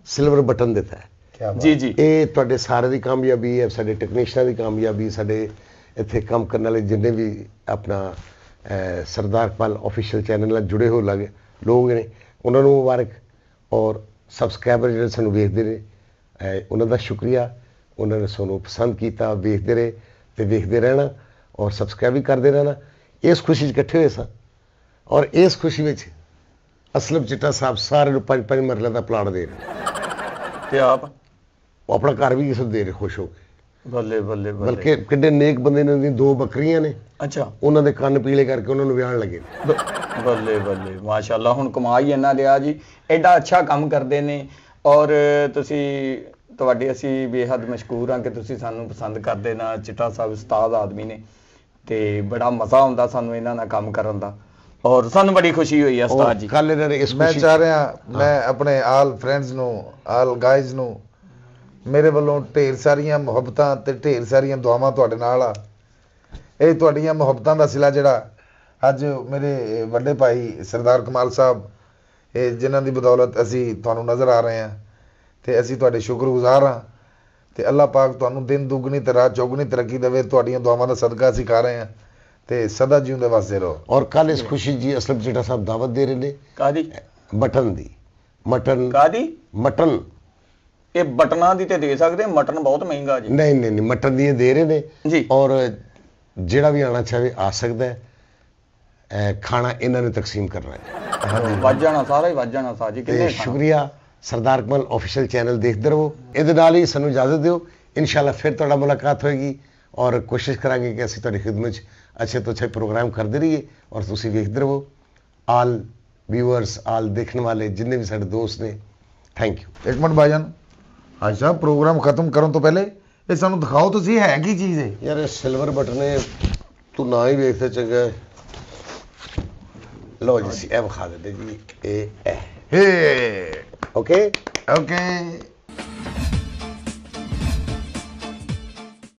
ਸਿਲਵਰ ਬਟਨ ਦਿੱਤਾ ਹੈ। ਕਿਆ ਬਾਤ। ਜੀ ਜੀ। ਇਹ ਤੁਹਾਡੇ ਸਾਰੇ ਦੀ ਕਾਮਯਾਬੀ ਹੈ, ਸਾਡੇ ਟੈਕਨੀਸ਼ੀਅਨਾਂ ਦੀ ਕਾਮਯਾਬੀ, ਸਾਡੇ ਇੱਥੇ ਕੰਮ ਕਰਨ ਵਾਲੇ ਜਿੰਨੇ ਵੀ ਆਪਣਾ ਸਰਦਾਰ ਕਮਾਲ ਆਫੀਸ਼ੀਅਲ ਚੈਨਲ ਨਾਲ ਜੁੜੇ ਹੋ ਲੱਗੇ ਲੋਕ ਨੇ, ਉਹਨਾਂ ਨੂੰ ਮੁਬਾਰਕ। ਔਰ ਸਬਸਕ੍ਰਾਈਬਰ ਜਿਹੜੇ ਸਾਨੂੰ ਵੇਖਦੇ ਨੇ, ਉਹਨਾਂ ਦਾ ਸ਼ੁਕਰੀਆ। ਉਹਨਾਂ ਨੇ ਸਾਨੂੰ ਪਸੰਦ ਕੀਤਾ, ਵੇਖਦੇ ਰਹੇ ਤੇ ਵੇਖਦੇ ਰਹਿਣਾ ਔਰ ਸਬਸਕ੍ਰਾਈਬ ਵੀ ਕਰਦੇ ਰਹਿਣਾ। ਇਸ ਖੁਸ਼ੀ 'ਚ ਇਕੱਠੇ ਹੋਏ ਸਾਂ ਔਰ ਇਸ ਖੁਸ਼ੀ ਵਿੱਚ ਅਸਲਮ ਚਿੱਟਾ ਸਾਹਿਬ ਸਾਰਿਆਂ ਨੂੰ 5-5 ਮਰਲੇ ਦਾ ਪਲਾਟ ਦੇ ਰਹੇ। ਤੇ ਆਪ ਉਹ ਆਪਣਾ ਘਰ ਵੀ ਕਿਸੇ ਨੂੰ ਦੇ ਰਹੇ ਖੁਸ਼ ਹੋ ਕੇ। ਬੱਲੇ ਬੱਲੇ ਬੱਲੇ। ਬਲਕਿ ਕਿੰਨੇ ਨੇਕ ਬੰਦੇ ਨੇ, ਉਹਦੀਆਂ 2 ਬੱਕਰੀਆਂ ਨੇ, ਅੱਛਾ। ਉਹਨਾਂ ਦੇ ਕੰਨ ਪੀਲੇ ਕਰਕੇ ਉਹਨਾਂ ਨੂੰ ਵਿਆਹਣ ਲੱਗੇ ਨੇ। ਬੱਲੇ ਬੱਲੇ, ਮਾਸ਼ਾਅੱਲਾ। ਹੁਣ ਕਮਾ ਹੀ ਇਹਨਾਂ ਲਿਆ ਜੀ, ਐਡਾ ਅੱਛਾ ਕੰਮ ਕਰਦੇ ਨੇ। ਔਰ ਤੁਹਾਡੇ ਅਸੀਂ ਬੇਹੱਦ ਮਸ਼ਕੂਰ ਹਾਂ ਕਿ ਤੁਸੀਂ ਸਾਨੂੰ ਪਸੰਦ ਕਰਦੇ ਨਾ। ਚਿੱਟਾ ਸਾਹਿਬ ਉਸਤਾਦ ਆਦਮੀ ਨੇ ਤੇ ਬੜਾ ਮਜ਼ਾ ਆਉਂਦਾ ਸਾਨੂੰ ਇਹਨਾਂ ਨਾਲ ਕੰਮ ਕਰਨ ਦਾ, ਔਰ ਸਾਨੂੰ ਬੜੀ ਖੁਸ਼ੀ ਹੋਈ ਹੈ ਉਸਤਾਦ ਜੀ। ਕੱਲ ਇਹਨਾਂ ਨੇ ਇਸ ਮੈਂ ਖੁਸ਼ੀ ਚਾਹ ਰਿਹਾ, ਮੈਂ ਆਪਣੇ ਆਲ ਫਰੈਂਡਸ ਨੂੰ, ਆਲ ਗਾਇਜ਼ ਨੂੰ ਮੇਰੇ ਵੱਲੋਂ ਢੇਰ ਸਾਰੀਆਂ ਮੁਹੱਬਤਾਂ ਤੇ ਢੇਰ ਸਾਰੀਆਂ ਦੁਆਵਾਂ ਤੁਹਾਡੇ ਨਾਲ ਆ। ਇਹ ਤੁਹਾਡੀਆਂ ਮੁਹੱਬਤਾਂ ਦਾ ਸਿਲਾ ਜਿਹੜਾ ਅੱਜ ਮੇਰੇ ਵੱਡੇ ਭਾਈ ਸਰਦਾਰ ਕਮਾਲ ਸਾਹਿਬ, ਇਹ ਜਿਨ੍ਹਾਂ ਦੀ ਬਦੌਲਤ ਅਸੀਂ ਤੁਹਾਨੂੰ ਨਜ਼ਰ ਆ ਰਹੇ ਹਾਂ ਤੇ ਅਸੀਂ ਤੁਹਾਡੇ ਸ਼ੁਕਰਗੁਜ਼ਾਰ ਹਾਂ। ਤੇ ਅੱਲਾਹ ਪਾਕ ਤੁਹਾਨੂੰ ਦਿਨ ਦੁੱਗਣੀ ਤੇ ਰਾਤ ਚੌਗੁਣੀ ਤਰੱਕੀ ਦੇਵੇ। ਤੁਹਾਡੀਆਂ ਦੁਆਵਾਂ ਦਾ ਸਦਕਾ ਅਸੀਂ ਖਾ ਰਹੇ ਹਾਂ ਤੇ ਸਦਾ ਜਿਉਂਦੇ ਵਸਦੇ ਰਹੋ। ਔਰ ਕੱਲ ਇਸ ਖੁਸ਼ੀ ਜੀ ਅਸਲਮ ਚਿੱਟਾ ਸਾਹਿਬ ਦਾਵਤ ਦੇ ਰਹੇ ਨੇ ਕਾਦੀ? ਮਟਨ ਦੀ। ਮਟਨ ਕਾਦੀ? ਮਟਨ। ਇਹ ਬਟਨਾਂ ਦੀ ਤੇ ਦੇ ਸਕਦੇ, ਮਟਨ ਬਹੁਤ ਮਹਿੰਗਾ ਜੀ। ਨਹੀਂ ਨਹੀਂ ਨਹੀਂ, ਮਟਨ ਦੀ ਦੇ ਰਹੇ ਨੇ ਜੀ। ਔਰ ਜਿਹੜਾ ਵੀ ਆਣਾ ਚਾਹੇ ਆ ਸਕਦਾ ਹੈ। ਖਾਣਾ ਇਹਨਾਂ ਨੇ ਤਕਸੀਮ ਕਰਨਾ ਹੈ। ਵੱਜ ਜਾਣਾ, ਸਾਰਾ ਹੀ ਵੱਜ ਜਾਣਾ ਸਾਜੀ। ਤੇ ਕਿੰਨੇ ਸ਼ੁਕਰੀਆ। ਸਰਦਾਰ ਕਮਲ ਆਫੀਸ਼ੀਅਲ ਚੈਨਲ ਦੇਖਦੇ ਰਹੋ। ਇਹਦੇ ਨਾਲ ਹੀ ਸਾਨੂੰ ਇਜਾਜ਼ਤ ਦਿਓ। ਇਨਸ਼ਾਅੱਲਾ ਫਿਰ ਤੁਹਾਡਾ ਮੁਲਾਕਾਤ ਹੋਏਗੀ ਔਰ ਕੋਸ਼ਿਸ਼ ਕਰਾਂਗੇ ਕਿ ਅਸੀਂ ਤੁਹਾਡੀ ਖਿਦਮਤ 'ਚ ਅੱਛੇ ਤੋਂ ਅੱਛੇ ਪ੍ਰੋਗਰਾਮ ਕਰਦੇ ਰਹੀਏ ਔਰ ਤੁਸੀਂ ਵੇਖਦੇ ਰਹੋ। ਆਲ ਵਿਊਅਰਸ, ਆਲ ਦੇਖਣ ਵਾਲੇ ਜਿੰਨੇ ਵੀ ਸਾਡੇ ਦੋਸਤ ਨੇ, ਥੈਂਕ ਯੂ। ਇੱਕ ਮਿੰਟ ਭਾਈਜਾਨ, ਅੱਜ ਸਾਹਿਬ ਪ੍ਰੋਗਰਾਮ ਖਤਮ ਕਰਨ ਤੋਂ ਪਹਿਲੇ ਇਹ ਸਾਨੂੰ ਦਿਖਾਓ ਤੁਸੀਂ ਹੈ ਕੀ ਚੀਜ਼ ਹੈ। ਯਾਰ ਇਹ ਸਿਲਵਰ ਬਟਨ ਹੈ, ਤੂੰ ਨਾ ਹੀ ਵੇਖਦੇ ਚੰਗਾ। ਲਓ ਜੀ, ਇਹ ਵਿਖਾ ਦਿੰਦੇ ਜੀ। ਇਹ ਹੇ ਓਕੇ ਓਕੇ।